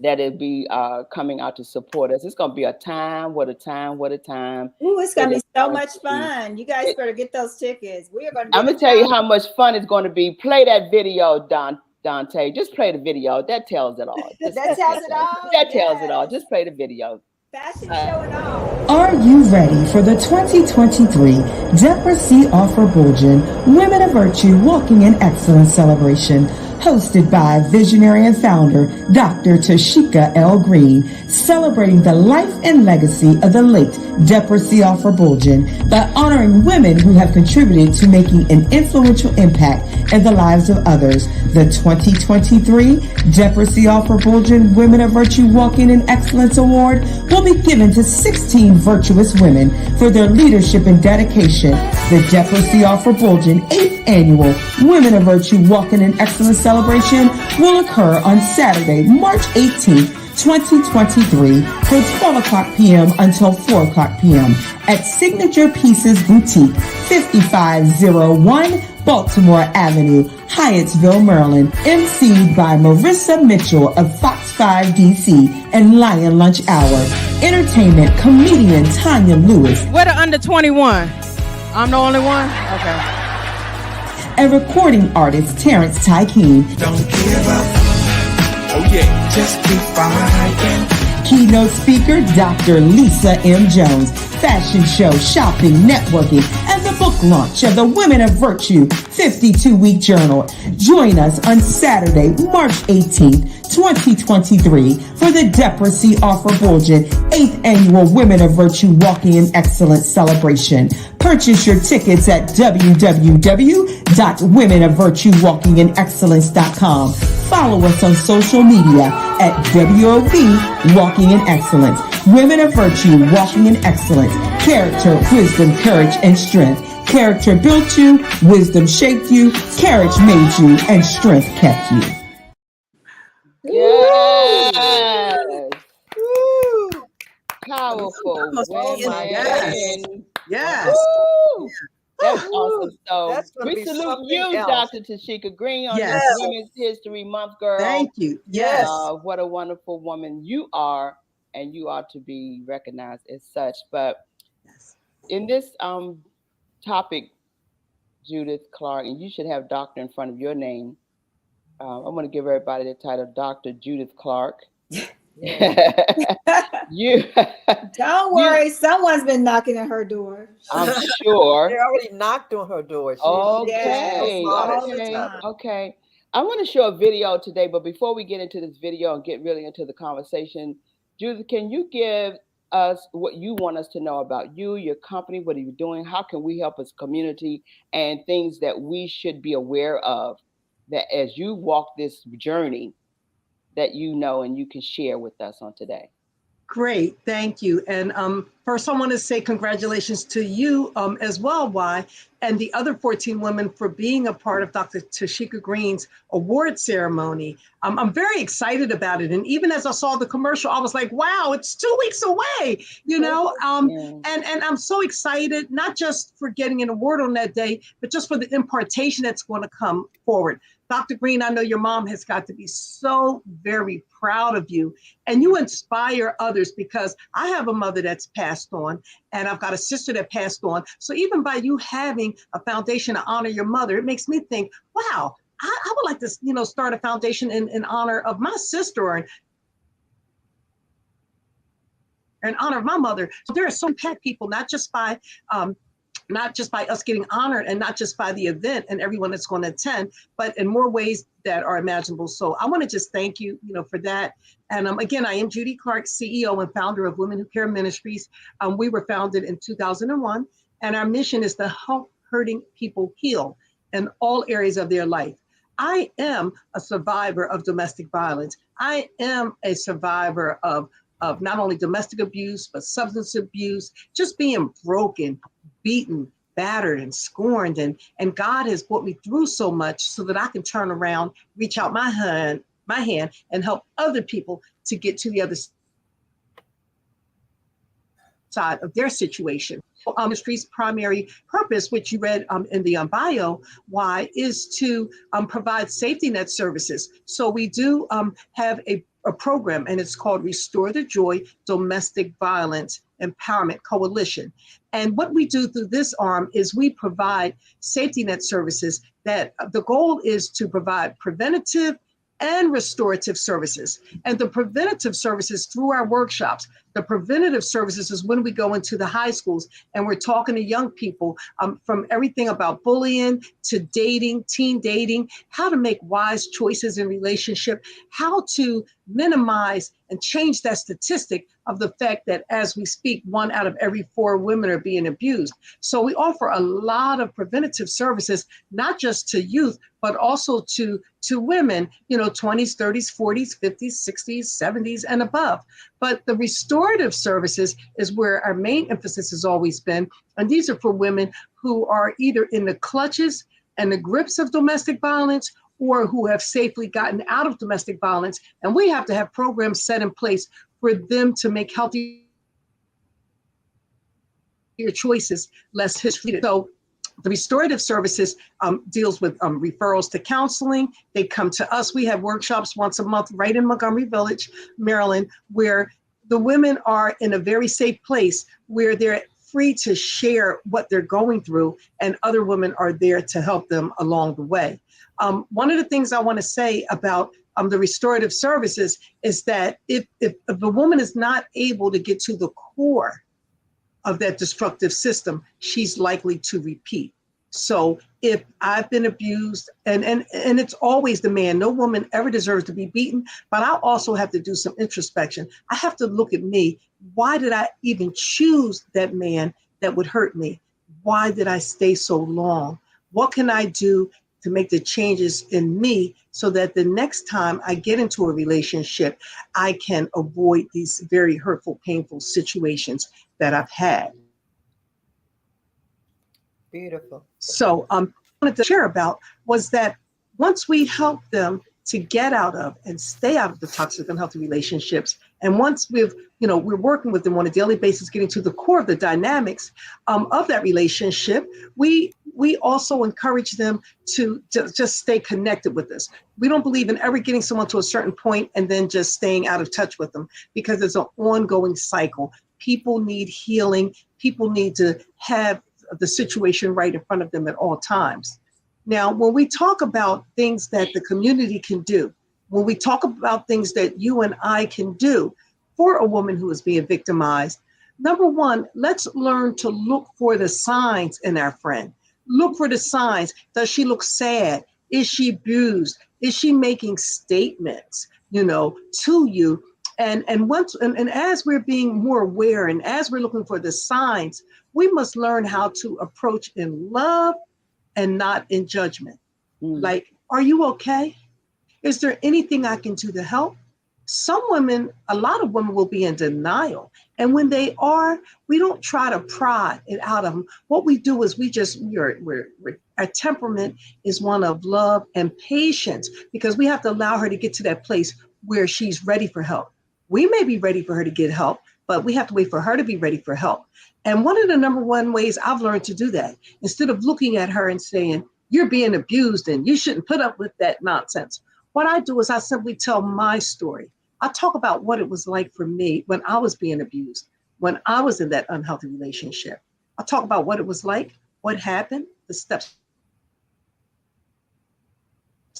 That it'll be coming out to support us. It's gonna be a time. What a time! What a time! Ooh, it's gonna be so much fun. You guys better get those tickets. We are gonna. I'm gonna tell you how much fun it's going to be. Play that video, Dante. Just play the video. That tells it all. That tells it all. That tells it all. Just play the video. Fashion show and all. Are you ready for the 2023 Deborah C. Offer Bulgen Women of Virtue Walking in Excellence celebration? Hosted by visionary and founder Dr. Tashika L. Green, celebrating the life and legacy of the late Deborah C. Offer Bulgen by honoring women who have contributed to making an influential impact in the lives of others. The 2023 Deborah C. Offer Bulgen Women of Virtue Walking in Excellence Award will be given to 16 virtuous women for their leadership and dedication. The Deborah C. Offer Bulgen 8th Annual Women of Virtue Walking in Excellence celebration will occur on Saturday, March 18th, 2023 from 12 o'clock p.m. until 4 o'clock p.m. at Signature Pieces Boutique, 5501 Baltimore Avenue, Hyattsville, Maryland, emceed by Marissa Mitchell of Fox 5 DC and Lion Lunch Hour. Entertainment comedian Tanya Lewis. What are under 21? I'm the only one? Okay. And recording artist Terrence Tykeen. Don't give up. Oh yeah, just keep fighting. Keynote speaker Dr. Lisa M. Jones. Fashion show, shopping, networking, and the book launch of the Women of Virtue 52-week journal. Join us on Saturday, March 18th, 2023 for the Deborah C. Offer Bulgen 8th Annual Women of Virtue Walking in Excellence celebration. Purchase your tickets at www.womenofvirtuewalkinginexcellence.com. Follow us on social media at WOV Walking in Excellence. Women of Virtue Walking in Excellence. Character, wisdom, courage, and strength. Character built you, wisdom shaped you, courage made you, and strength kept you. Yes. Woo. Powerful. Oh my women. Yes. Woo. That's awesome. So That's gonna we be salute something you, else. Dr. Tashika Green, on Yes. this Women's History Month, girl. Thank you. Yes. What a wonderful woman you are, and you ought to be recognized as such. But in this topic, Judith Clark, and you should have doctor in front of your name. I'm going to give everybody the title Dr. Judith Clark. You Don't worry, someone's been knocking at her door. I'm sure. They already knocked on her door. Okay. I want to show a video today, but before we get into this video and get really into the conversation, Judith, can you give us what you want us to know about you, your company, what are you doing? How can we help as a community, and things that we should be aware of that as you walk this journey that you know and you can share with us on today? Great, thank you. And first I want to say congratulations to you as well, Y, and the other 14 women for being a part of Dr. Tashika Green's award ceremony. I'm very excited about it. And even as I saw the commercial, I was like, wow, it's 2 weeks away, you know? And I'm so excited, not just for getting an award on that day, but just for the impartation that's going to come forward. Dr. Green, I know your mom has got to be so very proud of you, and you inspire others, because I have a mother that's passed on, and I've got a sister that passed on. So even by you having a foundation to honor your mother, it makes me think, wow, I would like to, start a foundation in honor of my sister, or in honor of my mother. So there are so many people, not just by us getting honored, and not just by the event and everyone that's going to attend, but in more ways that are imaginable. So I want to just thank you, for that. And again, I am Judy Clark, CEO and founder of Women Who Care Ministries. We were founded in 2001, and our mission is to help hurting people heal in all areas of their life. I am a survivor of domestic violence. I am a survivor of not only domestic abuse, but substance abuse, just being broken, beaten, battered, and scorned. And God has brought me through so much so that I can turn around, reach out my hand, and help other people to get to the other side of their situation. Ministry's primary purpose, which you read in the bio, why, is to provide safety net services. So we do have a program, and it's called Restore the Joy Domestic Violence Empowerment Coalition. And what we do through this arm is we provide safety net services that the goal is to provide preventative and restorative services. And the preventative services through our workshops. The preventative services is when we go into the high schools and we're talking to young people from everything about bullying to dating, teen dating, how to make wise choices in relationship, how to minimize and change that statistic of the fact that as we speak, 1 out of every 4 women are being abused. So we offer a lot of preventative services, not just to youth, but also to women, 20s, 30s, 40s, 50s, 60s, 70s, and above. But the restorative services is where our main emphasis has always been. And these are for women who are either in the clutches and the grips of domestic violence, or who have safely gotten out of domestic violence. And we have to have programs set in place for them to make healthy choices, less history. So the restorative services deals with referrals to counseling. They come to us. We have workshops once a month right in Montgomery Village, Maryland, where the women are in a very safe place where they're free to share what they're going through, and other women are there to help them along the way. One of the things I want to say about the restorative services is that if a woman is not able to get to the core of that destructive system, she's likely to repeat. So if I've been abused, and it's always the man, no woman ever deserves to be beaten, but I also have to do some introspection. I have to look at me. Why did I even choose that man that would hurt me? Why did I stay so long? What can I do to make the changes in me so that the next time I get into a relationship, I can avoid these very hurtful, painful situations that I've had? Beautiful. So I wanted to share about was that once we help them to get out of and stay out of the toxic, unhealthy relationships, and once we're working with them on a daily basis, getting to the core of the dynamics of that relationship, we also encourage them to just stay connected with us. We don't believe in ever getting someone to a certain point and then just staying out of touch with them, because it's an ongoing cycle. People need healing. People need to have the situation right in front of them at all times. Now, when we talk about things that the community can do, when we talk about things that you and I can do for a woman who is being victimized, number one, let's learn to look for the signs in our friend. Look for the signs. Does she look sad? Is she bruised? Is she making statements, to you? And as we're being more aware, and as we're looking for the signs, we must learn how to approach in love and not in judgment. Like, are you okay? Is there anything I can do to help? Some women, a lot of women will be in denial. And when they are, we don't try to pry it out of them. What we do is our temperament is one of love and patience, because we have to allow her to get to that place where she's ready for help. We may be ready for her to get help, but we have to wait for her to be ready for help. And one of the number one ways I've learned to do that, instead of looking at her and saying, you're being abused and you shouldn't put up with that nonsense. What I do is I simply tell my story. I talk about what it was like for me when I was being abused, when I was in that unhealthy relationship. I talk about what it was like, what happened, the steps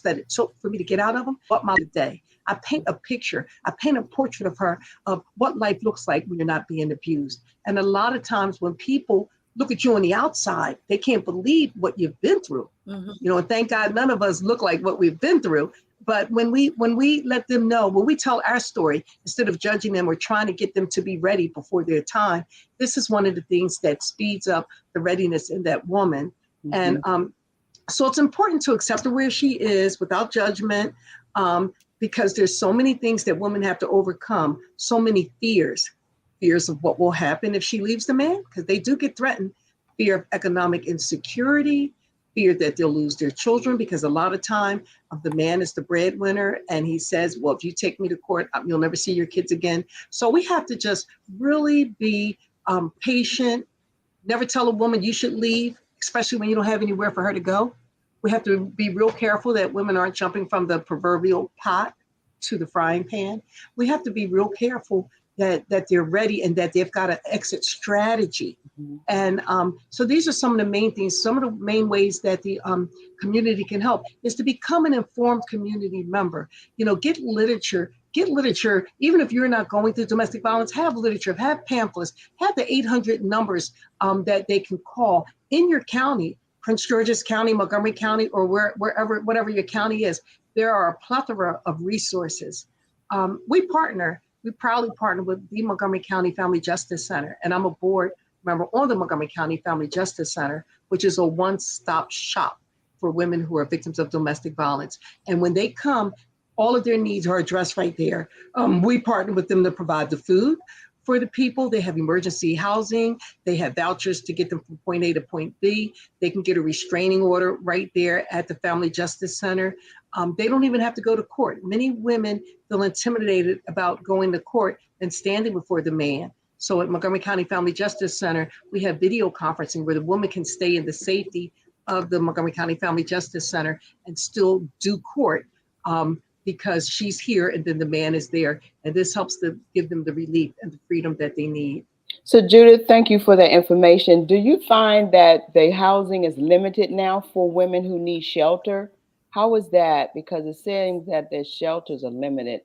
that it took for me to get out of them, what my day. I paint a picture, I paint a portrait of her, of what life looks like when you're not being abused. And a lot of times when people look at you on the outside, they can't believe what you've been through. You know, and thank God none of us look like what we've been through. But when we let them know, when we tell our story, instead of judging them or trying to get them to be ready before their time, this is one of the things that speeds up the readiness in that woman. And so it's important to accept her where she is without judgment, because there's so many things that women have to overcome, so many fears of what will happen if she leaves the man, because they do get threatened, fear of economic insecurity, fear that they'll lose their children, because a lot of time the man is the breadwinner and he says, well, if you take me to court, you'll never see your kids again. So we have to just really be patient, never tell a woman you should leave, especially when you don't have anywhere for her to go. We have to be real careful that women aren't jumping from the proverbial pot to the frying pan. We have to be real careful that they're ready and that they've got an exit strategy. And so these are some of the main things, some of the main ways that the community can help is to become an informed community member. You know, get literature, even if you're not going through domestic violence, have literature, have pamphlets, have the 800 numbers that they can call in your county, Prince George's County, Montgomery County, or whatever your county is. There are a plethora of resources. We proudly partner with the Montgomery County Family Justice Center, and I'm a board member on the Montgomery County Family Justice Center, which is a one-stop shop for women who are victims of domestic violence. And when they come, all of their needs are addressed right there. We partner with them to provide the food for the people. They have emergency housing. They have vouchers to get them from point A to point B. They can get a restraining order right there at the Family Justice Center. They don't even have to go to court. Many women feel intimidated about going to court and standing before the man. So at Montgomery County Family Justice Center, we have video conferencing where the woman can stay in the safety of the Montgomery County Family Justice Center and still do court because she's here and then the man is there. And this helps to give them the relief and the freedom that they need. So Judith, thank you for that information. Do you find that the housing is limited now for women who need shelter? How is that? Because it seems that the shelters are limited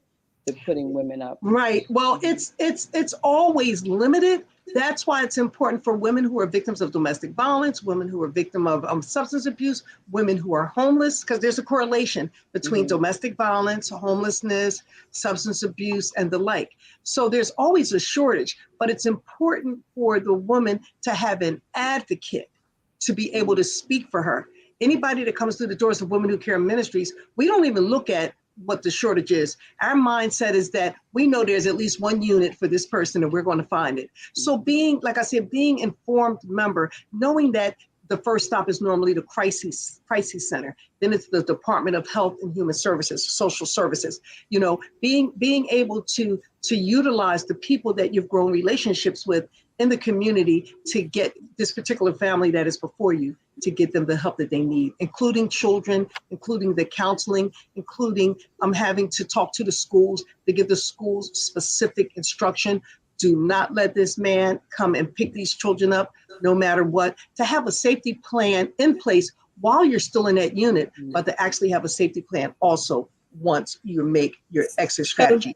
to putting women up. Right. Well, it's always limited. That's why it's important for women who are victims of domestic violence, women who are victims of substance abuse, women who are homeless, because there's a correlation between domestic violence, homelessness, substance abuse, and the like. So there's always a shortage, but it's important for the woman to have an advocate to be able to speak for her. Anybody that comes through the doors of Women Who Care Ministries, we don't even look at what the shortage is. Our mindset is that we know there's at least one unit for this person and we're going to find it. So being, like I said, being informed member, knowing that the first stop is normally the crisis center, then it's the Department of Health and Human Services, social services, you know, being able to utilize the people that you've grown relationships with in the community to get this particular family that is before you, to get them the help that they need, including children, including the counseling, including having to talk to the schools to give the schools specific instruction. Do not let this man come and pick these children up, no matter what. To have a safety plan in place while you're still in that unit, but to actually have a safety plan also once you make your exit strategy.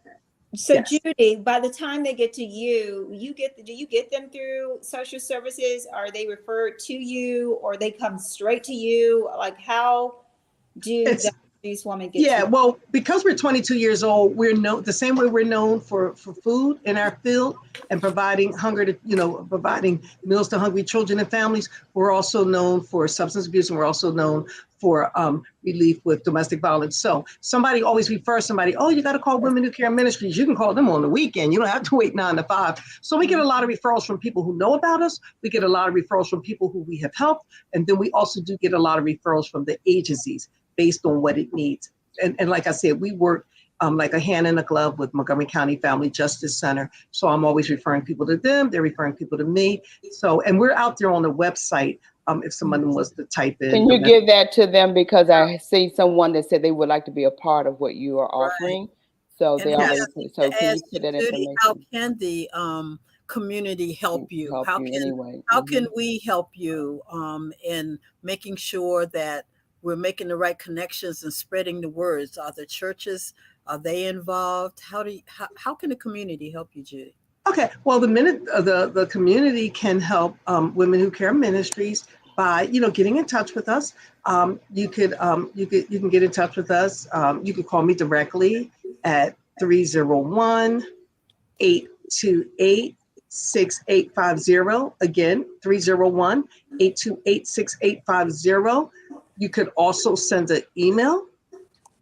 So Yes. Judy, by the time they get to you, do you get them through social services? Are they referred to you, or they come straight to you? Like, how do these women get to you? Well, because we're 22 years old, we're known the same way we're known for food in our field and providing providing meals to hungry children and families. We're also known for substance abuse, and we're also known for relief with domestic violence. So somebody always refers somebody, oh, you got to call Women Who Care Ministries. You can call them on the weekend. You don't have to wait 9 to 5. So we get a lot of referrals from people who know about us. We get a lot of referrals from people who we have helped. And then we also do get a lot of referrals from the agencies based on what it needs. And like I said, we work like a hand in a glove with Montgomery County Family Justice Center. So I'm always referring people to them. They're referring people to me. So, and we're out there on the website. If someone was to type in. Can you give that to them? Because I see someone that said they would like to be a part of what you are offering. So And they I'm already asking put, so to can you ask put that Judy, information? how can the community help you? Help How you can anyway. how can we help you in making sure that we're making the right connections and spreading the words? Are the churches, are they involved? How can the community help you, Judy? Okay, well, the community can help Women Who Care Ministries by getting in touch with us. You can get in touch with us. You could call me directly at 301-828-6850. Again, 301-828-6850. You could also send an email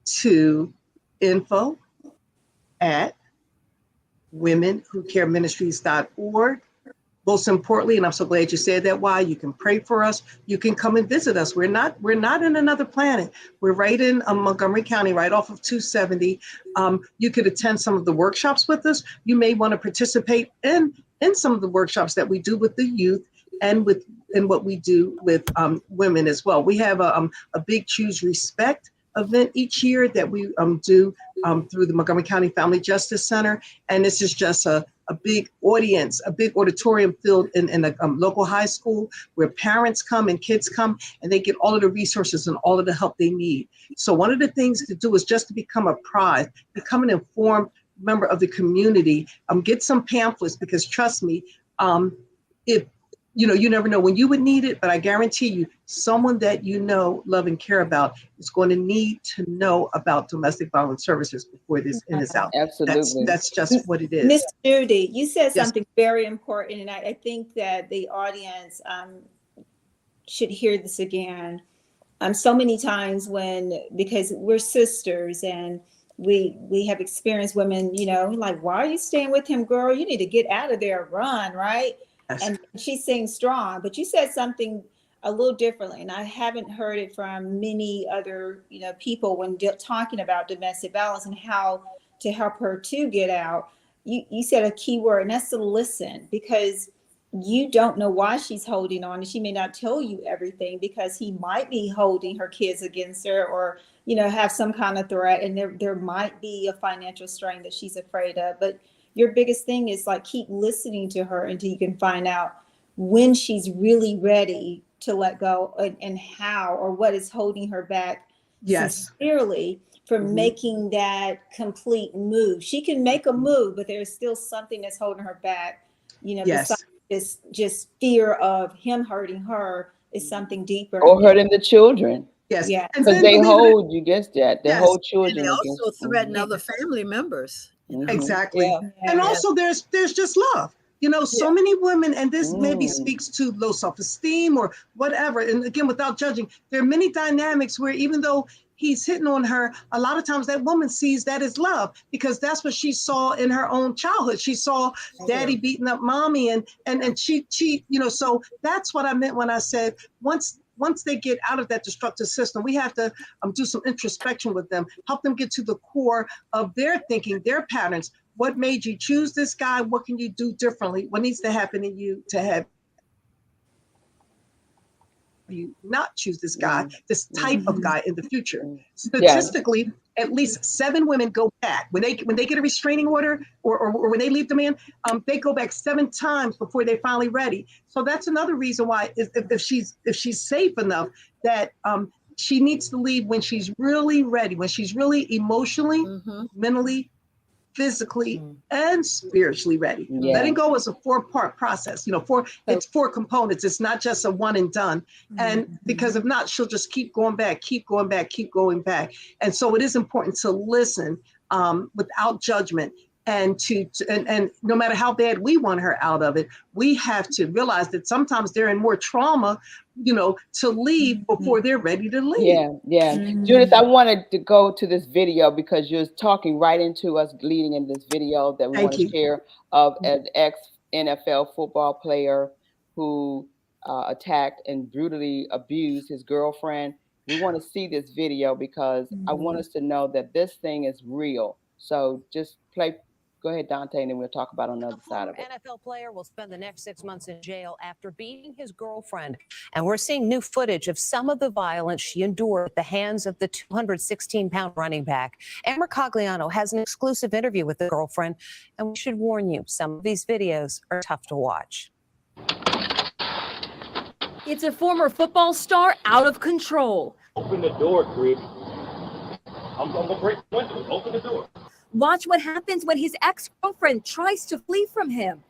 to info@womenwhocareministries.org. Most importantly, and I'm so glad you said that, why you can pray for us. You can come and visit us. We're not in another planet. We're right in Montgomery County, right off of 270. You could attend some of the workshops with us. You may want to participate in some of the workshops that we do with the youth and what we do with women as well. We have a big Choose Respect event each year that we do through the Montgomery County Family Justice Center. And this is just a big audience, a big auditorium filled in a local high school where parents come and kids come and they get all of the resources and all of the help they need. So one of the things to do is just to become a prize, become an informed member of the community, get some pamphlets, because trust me, if you never know when you would need it, but I guarantee you, someone that love and care about is going to need to know about domestic violence services before this is out. Absolutely. That's just what it is. Miss Judy, you said Yes. something very important, and I think that the audience should hear this again. So many times because we're sisters and we have experienced women, like, why are you staying with him, girl? You need to get out of there, run, right? Yes. And she's saying strong, but you said something a little differently, and I haven't heard it from many other people when talking about domestic violence and how to help her to get out. You said a key word, and that's to listen, because you don't know why she's holding on, and she may not tell you everything because he might be holding her kids against her, or have some kind of threat, and there might be a financial strain that she's afraid of. But your biggest thing is like, keep listening to her until you can find out when she's really ready to let go, and how, or what is holding her back. Yes. Sincerely, from making that complete move. She can make a move, but there's still something that's holding her back, Yes. besides just fear of him hurting her, is something deeper. Or hurting the children. Yes. Yeah. And Because then they hold you against that. They Yes. hold And children they against. also threaten other family members. Exactly. Yeah. And Yeah. also there's just love. So many women, and this maybe speaks to low self-esteem or whatever. And again, without judging, there are many dynamics where even though he's hitting on her, a lot of times that woman sees that as love, because that's what she saw in her own childhood. She saw daddy beating up mommy, and she so that's what I meant when I said once they get out of that destructive system, we have to do some introspection with them, help them get to the core of their thinking, their patterns. What made you choose this guy? What can you do differently? What needs to happen in you to have you not choose this guy, this type of guy in the future? Statistically, at least 7 women go back when they get a restraining order or when they leave the man. They go back 7 times before they're finally ready. So that's another reason why, if she's safe enough, that she needs to leave when she's really ready, when she's really emotionally, mentally, physically, and spiritually ready. Letting go is a 4-part process. It's 4 components. It's not just a one and done. And because if not, she'll just keep going back. And so it is important to listen without judgment. And and no matter how bad we want her out of it, we have to realize that sometimes they're in more trauma, to leave before they're ready to leave. Yeah. Judith, I wanted to go to this video because you're talking right into us leading in this video that we want to share of an ex-NFL football player who attacked and brutally abused his girlfriend. We want to see this video because I want us to know that this thing is real. So just go ahead, Dante, and then we'll talk about on the other side of it. NFL player will spend the next 6 months in jail after beating his girlfriend. And we're seeing new footage of some of the violence she endured at the hands of the 216-pound running back. Amber Cogliano has an exclusive interview with the girlfriend, and we should warn you, some of these videos are tough to watch. It's a former football star out of control. Open the door, Chris. I'm gonna break the window. Open the door. Watch what happens when his ex-girlfriend tries to flee from him.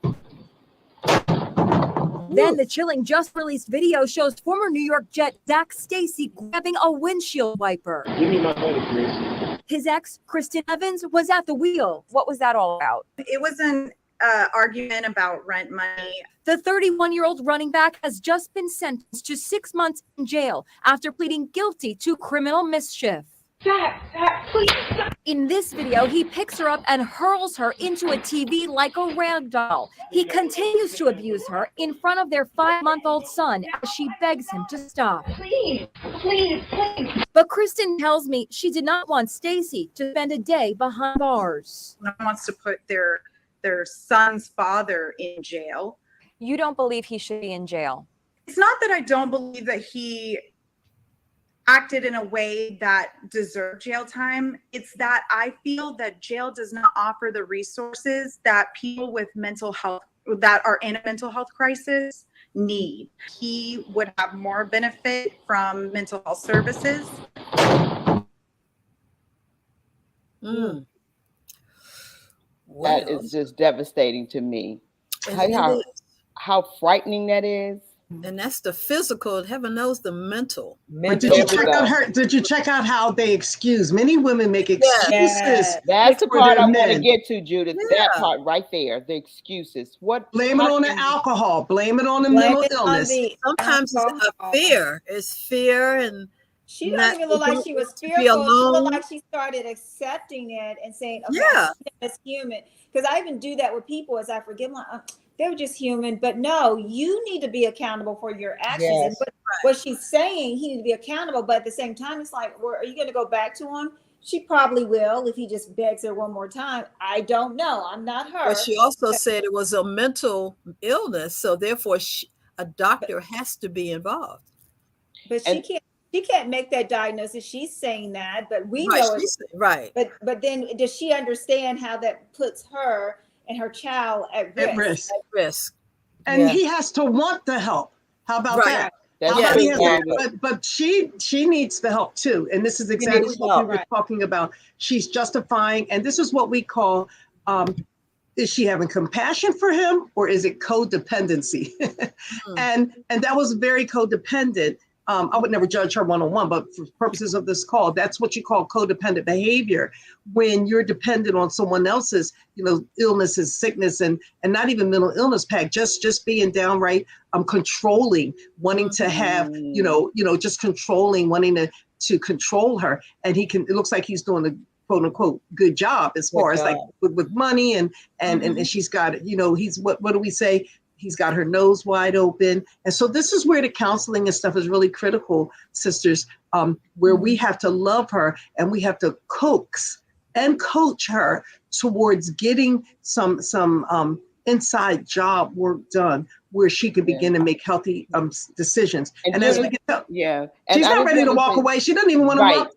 Then the chilling just released video shows former New York Jet Zach Stacy grabbing a windshield wiper. Give me my money, Chris. His ex, Kristen Evans, was at the wheel. What was that all about? It was an argument about rent money. The 31-year-old running back has just been sentenced to 6 months in jail after pleading guilty to criminal mischief. Zach, please. In this video, he picks her up and hurls her into a TV like a rag doll. He continues to abuse her in front of their 5-month-old son as she begs him to stop. Please. But Kristen tells me she did not want Stacy to spend a day behind bars. No one wants to put their son's father in jail. You don't believe he should be in jail? It's not that I don't believe that he acted in a way that deserved jail time. It's that I feel that jail does not offer the resources that people with mental health that are in a mental health crisis need. He would have more benefit from mental health services. That is just devastating to me. How frightening that is. And that's the physical. Heaven knows the mental. But did you check out how they excuse? Many women make excuses. Yes. That's the part I want to get to, Judith. Yeah. That part right there, the excuses. Blame it on the alcohol. Blame it on the mental illness. Sometimes it's a fear. It's fear, and she doesn't even look like she was fearful. She looked like she started accepting it and saying, "Okay, yeah, it's human." Because I even do that with people as I forgive them. They were just human, but no, you need to be accountable for your actions. Yes. And what she's saying, he needs to be accountable, but at the same time, it's like, are you going to go back to him? She probably will if he just begs her one more time. I don't know. I'm not her. But she also said it was a mental illness, so therefore a doctor has to be involved. But she can't make that diagnosis. She's saying that, but we know it. Right. But then does she understand how that puts her and her child at risk? And he has to want the help. How about that? But she needs the help too. And this is exactly what we were talking about. She's justifying, and this is what we call, is she having compassion for him or is it codependency? And that was very codependent. I would never judge her one-on-one, but for purposes of this call, that's what you call codependent behavior. When you're dependent on someone else's, illnesses, sickness, and not even mental illness, just being downright controlling, wanting to have, just controlling, wanting to control her. And it looks like he's doing a quote unquote good job as far as like with money and she's got, he's what do we say? He's got her nose wide open. And so this is where the counseling and stuff is really critical, sisters, where we have to love her and we have to coax and coach her towards getting some inside job work done where she can begin to make healthy decisions. And as we can tell, she's not ready to walk away. She doesn't even want to walk.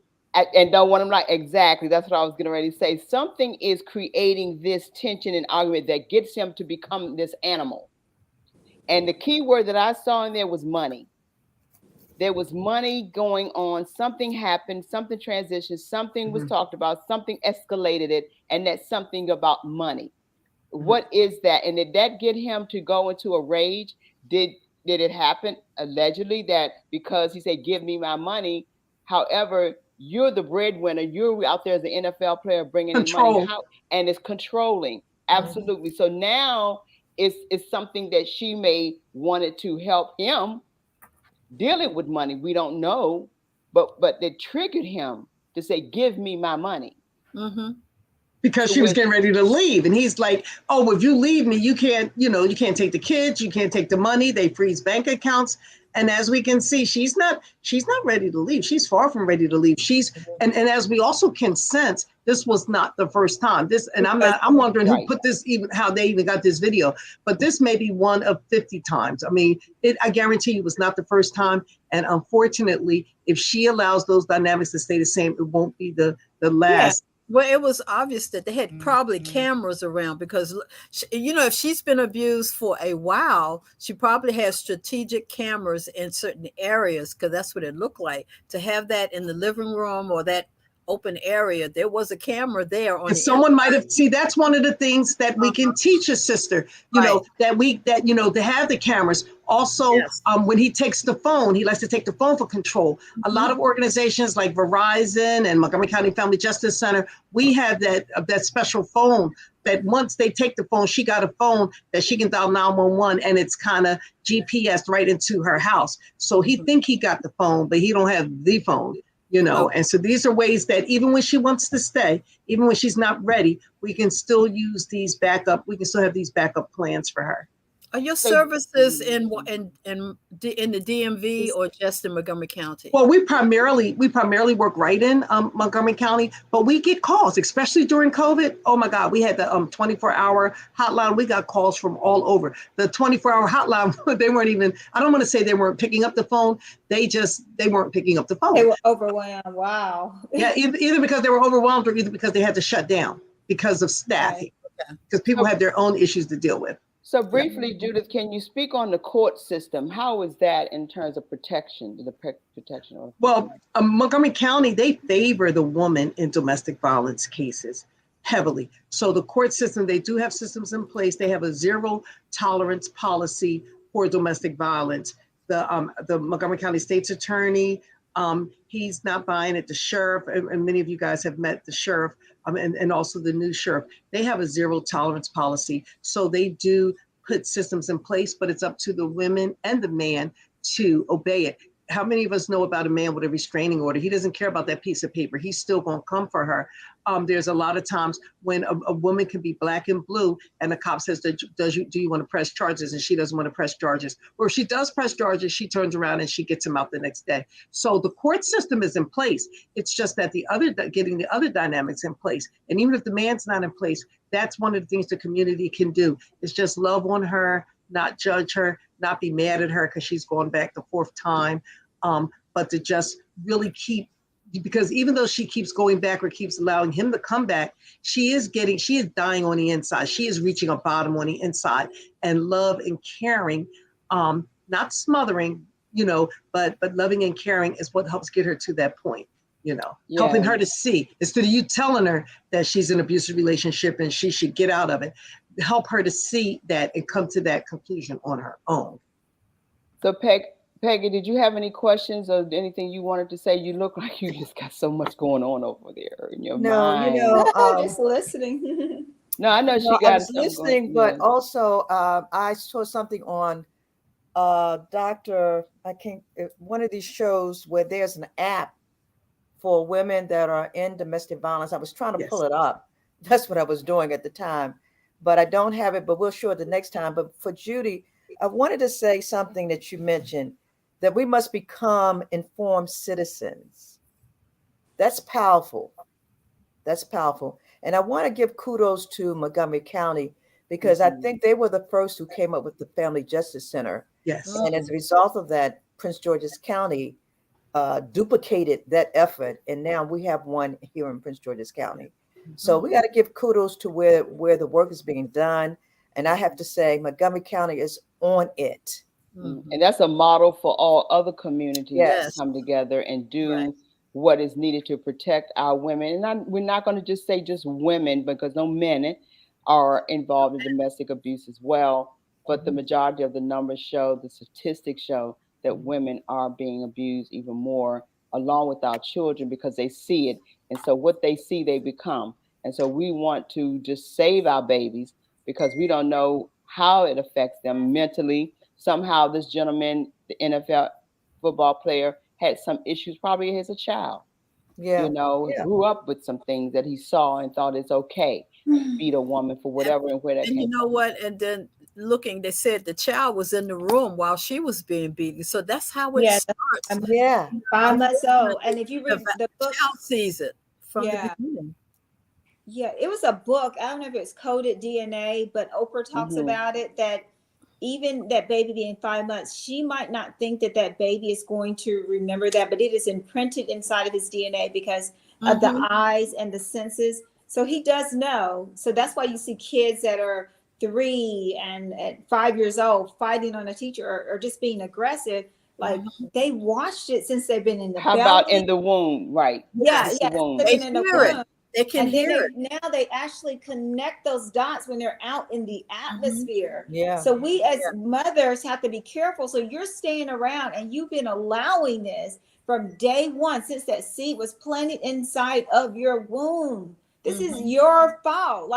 And don't want them exactly. That's what I was getting ready to say. Something is creating this tension and argument that gets him to become this animal. And the key word that I saw in there was money. There was money going on. Something happened, something transitioned, something was talked about, something escalated it, and that's something about money. What is that? And did that get him to go into a rage? Did it happen allegedly that because he said, give me my money, however, you're the breadwinner, you're out there as an NFL player bringing in money, and it's controlling. Absolutely. So now it's something that she may wanted to help him dealing with money. We don't know, but that triggered him to say, give me my money. Because she was getting ready to leave. And he's like, oh, if you leave me, you can't take the kids, you can't take the money, they freeze bank accounts. And as we can see, she's not ready to leave. She's far from ready to leave. And as we also can sense, this was not the first time. I'm wondering who put this, even how they even got this video, but this may be one of 50 times. I mean, I guarantee you it was not the first time. And unfortunately, if she allows those dynamics to stay the same, it won't be the last. Yeah. Well, it was obvious that they had probably cameras around because, if she's been abused for a while, she probably has strategic cameras in certain areas because that's what it looked like. To have that in the living room or that open area, there was a camera there on and someone might have that's one of the things that we can teach a sister, to have the cameras. Also, when he takes the phone, he likes to take the phone for control. A lot of organizations like Verizon and Montgomery County Family Justice Center, we have that special phone that once they take the phone, she got a phone that she can dial 911 and it's kind of GPS right into her house. So he think he got the phone, but he don't have the phone. And so these are ways that even when she wants to stay, even when she's not ready, we can still use these we can still have these backup plans for her. Are your services in the DMV or just in Montgomery County? Well, we primarily work right in Montgomery County, but we get calls, especially during COVID. Oh my God, we had the 24-hour hotline. We got calls from all over. The 24-hour hotline, they weren't even, I don't want to say they weren't picking up the phone. They weren't picking up the phone. They were overwhelmed. Wow. Yeah, either because they were overwhelmed or either because they had to shut down because of staffing, because people have their own issues to deal with. So briefly, Judith, can you speak on the court system? How is that in terms of protection? Well, Montgomery County, they favor the woman in domestic violence cases heavily. So the court system, they do have systems in place. They have a zero tolerance policy for domestic violence. The Montgomery County State's Attorney, he's not buying it. The sheriff, and many of you guys have met the sheriff, and also the new sheriff. They have a zero tolerance policy. So they do put systems in place, but it's up to the women and the man to obey it. How many of us know about a man with a restraining order? He doesn't care about that piece of paper. He's still going to come for her. There's a lot of times when a woman can be black and blue and the cop says, do you want to press charges? And she doesn't want to press charges. Or if she does press charges, she turns around and she gets him out the next day. So the court system is in place. It's just that getting the other dynamics in place. And even if the man's not in place, that's one of the things the community can do is just love on her, not judge her, not be mad at her because she's going back the fourth time. But to just really because even though she keeps going back or keeps allowing him to come back, she is dying on the inside. She is reaching a bottom on the inside, and love and caring, not smothering, but loving and caring is what helps get her to that point, helping her to see, instead of you telling her that she's in an abusive relationship and she should get out of it, help her to see that and come to that conclusion on her own. So Peggy, did you have any questions or anything you wanted to say? You look like you just got so much going on over there in your mind. Just listening. No, I know she got. I was listening, but also I saw something on one of these shows where there's an app for women that are in domestic violence. I was trying to pull it up. That's what I was doing at the time, but I don't have it. But we'll show it the next time. But for Judy, I wanted to say something that you mentioned, that we must become informed citizens. That's powerful. That's powerful. And I want to give kudos to Montgomery County because I think they were the first who came up with the Family Justice Center. Yes. And as a result of that, Prince George's County duplicated that effort. And now we have one here in Prince George's County. So we got to give kudos to where the work is being done. And I have to say, Montgomery County is on it. And that's a model for all other communities to come together and do what is needed to protect our women. And we're not going to just say just women, because no men are involved in domestic abuse as well. But the majority of the numbers show, the statistics show that women are being abused even more, along with our children, because they see it. And so what they see, they become. And so we want to just save our babies because we don't know how it affects them mentally. Somehow this gentleman, the NFL football player, had some issues probably as a child. Grew up with some things that he saw and thought it's okay to beat a woman for whatever and where that came from. What? And then they said the child was in the room while she was being beaten. So that's how it starts. 5 months old. And if you read the book, child sees it from the beginning. Yeah, it was a book. I don't know if it's Coded DNA, but Oprah talks about it, that even that baby being 5 months, she might not think that that baby is going to remember that, but it is imprinted inside of his DNA because of the eyes and the senses. So he does know. So that's why you see kids that are 3 and at 5 years old fighting on a teacher, or just being aggressive. Like they watched it since they've been in the How belly. about in the womb? Right. Yeah, It's yeah. the womb. They Living in the hear it. womb. They can And then hear it. now they actually connect those dots when they're out in the atmosphere. Yeah. So we as mothers have to be careful. So you're staying around and you've been allowing this from day one, since that seed was planted inside of your womb. This is your fault.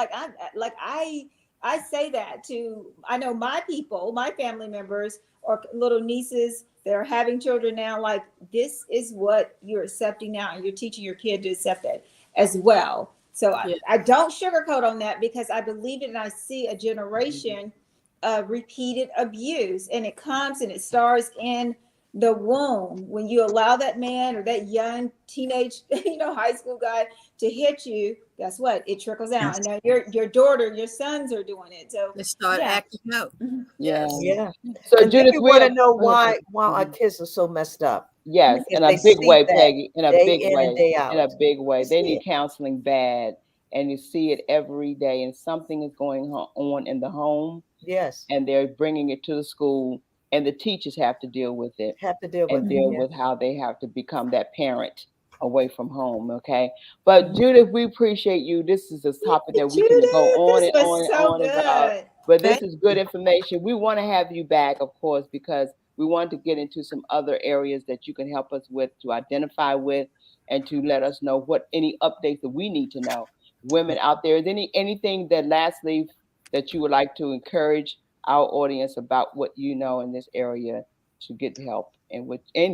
I say that to, I know my people, my family members or little nieces that are having children now, like this is what you're accepting now, and you're teaching your kid to accept it as well. So I don't sugarcoat on that, because I believe it and I see a generation of repeated abuse, and it comes and it starts in the womb. When you allow that man or that young teenage, high school guy to hit you, guess what? It trickles out. And now your daughter, your sons are doing it. So they start acting out. Yeah. Yeah. So And then Judith, you we want to have, know why our kids are so messed up. yes, Because in a they big see way, that Peggy, in a day big in and way, day in a out. big way. You They see need it. counseling bad, and you see it every day, and something is going on in the home, Yes. and they're bringing it to the school, and the teachers have to deal with it Have to deal with and it. deal Yeah. with how they have to become that parent away from home. Okay. But Judith, we appreciate you. This is a topic that we can go Judith, on this and was on and so on about. good. But this is good information. We want to have you back, of course, because we want to get into some other areas that you can help us with, to identify with, and to let us know what any updates that we need to know. Women out there, is anything that lastly that you would like to encourage our audience about what you know in this area to get help, and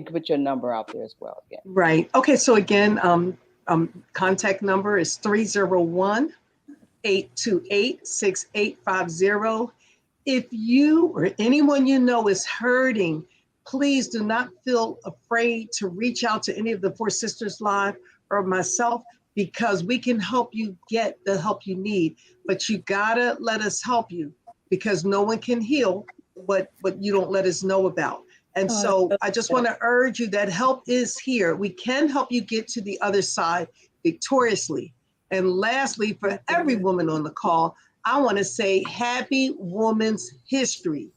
put your number out there as well again. Right. Okay. So again, contact number is 301-828-6850. If you or anyone you know is hurting, please do not feel afraid to reach out to any of the 4 Sisters Live or myself, because we can help you get the help you need. But you gotta let us help you, because no one can heal what you don't let us know about. And so I just want to urge you that help is here. We can help you get to the other side victoriously. And lastly, for every woman on the call, I want to say Happy Women's History.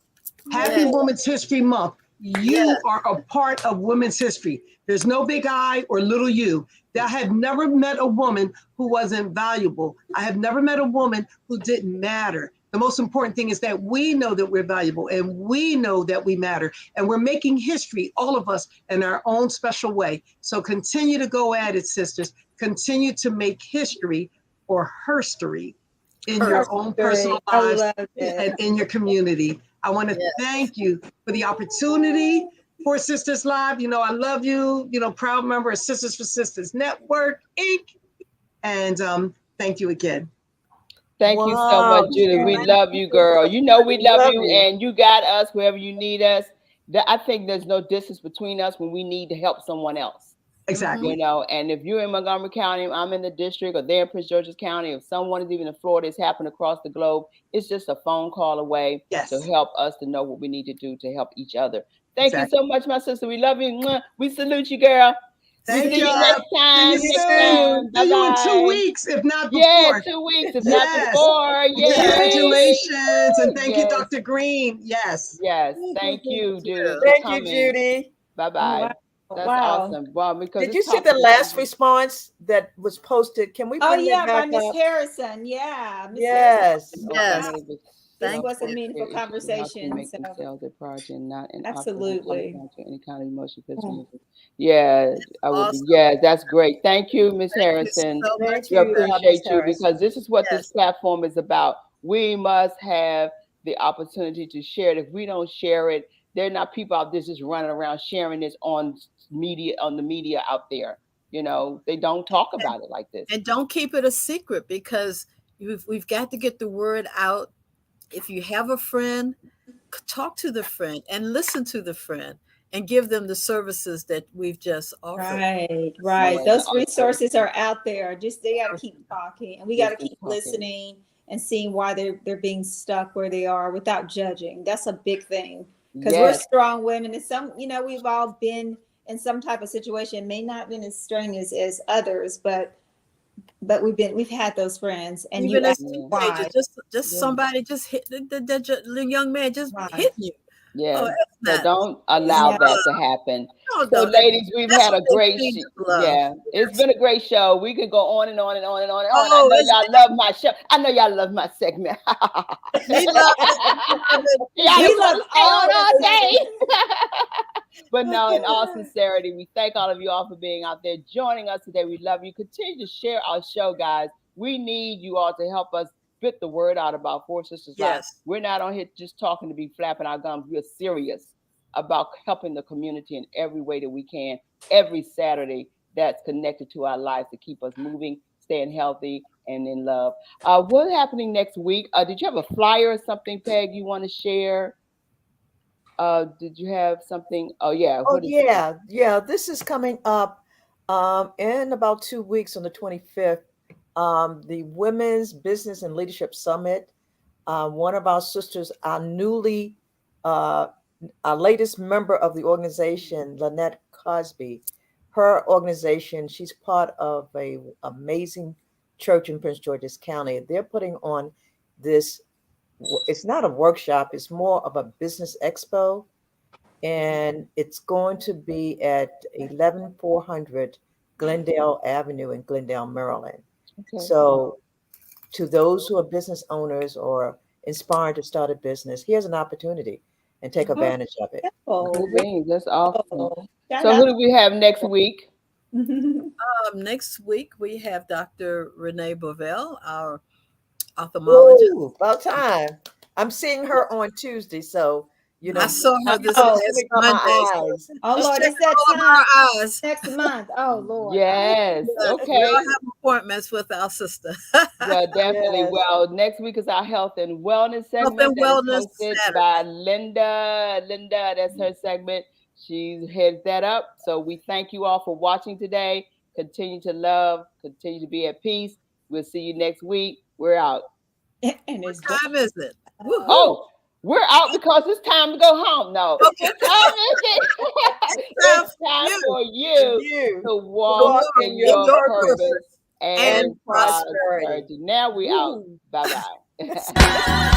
Happy Women's History Month. You are a part of women's history. There's no big I or little you. I have never met a woman who wasn't valuable. I have never met a woman who didn't matter. The most important thing is that we know that we're valuable, and we know that we matter, and we're making history, all of us, in our own special way. So continue to go at it, sisters. Continue to make history or herstory in your own personal lives and in your community. I want to thank you for the opportunity. 4 Sisters Live, I love you, proud member of Sisters for Sisters Network, Inc. And thank you again. Thank you so much, Julie. We love you, girl. You know we love you, and you got us wherever you need us. I think there's no distance between us when we need to help someone else. Exactly. And if you're in Montgomery County, I'm in the district, or they're in Prince George's County, if someone is even in Florida, it's happened across the globe, it's just a phone call away to help us to know what we need to do to help each other. Thank you so much, my sister. We love you. We salute you, girl. Thank See you. you next time. See you soon. See you in 2 weeks, if not before. Yeah, 2 weeks, if not before. Yay. Congratulations. And thank you, Dr. Green. Yes. Yes. Thank you, Judith. Thank you, Judy. Bye-bye. That's awesome. Wow, because did you see the last response that was posted? Can we bring that by back Miss up? Harrison. Yeah. Ms. Yes. Harrison. This was a meaningful conversation. Absolutely. Any kind of emotion. Yeah, I would be. Yeah, that's great. Thank you, Miss Harrison. We appreciate you, because this is what this platform is about. We must have the opportunity to share it. If we don't share it, there are not people out there just running around sharing this on the media out there. They don't talk about it like this. And don't keep it a secret, because we've got to get the word out. If you have a friend, talk to the friend and listen to the friend, and give them the services that we've just offered. Right. Yeah, Those awesome. resources are out there. Just they got to keep talking, and we got to keep talking. listening and seeing why they're being stuck where they are without judging. That's a big thing because we're strong women, and some, we've all been in some type of situation. May not been as strenuous as others, but we've had those friends, and even you as ask teenagers, just somebody just hit the young man just hitting you. Yeah. Oh, So don't allow that to happen. No, So, no, ladies, we've that's had a what they great think show. of love. Yeah, it's been a great show. We can go on and on and on and on and on. Oh, I know y'all love my show. I know y'all love my segment. We love it. We love all day. But no, in all sincerity, we thank all of you all for being out there joining us today. We love you. Continue to share our show, guys. We need you all to help us get the word out about 4SistersLIVE. Yes. We're not on here just talking to be flapping our gums. We're serious about helping the community in every way that we can, every Saturday that's connected to our lives to keep us moving, staying healthy, and in love. What's happening next week? Did you have a flyer or something, Peg, you want to share? Did you have something? Oh, yeah. Yeah. This is coming up in about 2 weeks on the 25th. The Women's Business and Leadership Summit. One of our sisters, our latest member of the organization, Lynette Cosby, her organization, she's part of a amazing church in Prince George's County. They're putting on this, it's not a workshop, it's more of a business expo. And it's going to be at 11400 Glendale Avenue in Glendale, Maryland. Okay. So to those who are business owners or inspired to start a business, here's an opportunity and take advantage of it. That's awesome. So who do we have next week? Next week we have Dr. Renee Bovell, our ophthalmologist. Ooh, about time. I'm seeing her on Tuesday, so I saw her this past Monday. eyes. Oh Lord, it's that time next month. Oh Lord. Yes. Okay. We all have appointments with our sister. Yeah, definitely. Yes. Well, next week is our health and wellness segment. Health and Wellness that is hosted Saturday. by Linda. Linda, that's her segment. She heads that up. So we thank you all for watching today. Continue to love. Continue to be at peace. We'll see you next week. We're out. And What time is it? Woo-hoo. Oh, we're out because it's time to go home. No. Okay. What time is it? It's time for you to walk in your purpose and prosperity. Now we out. Bye-bye.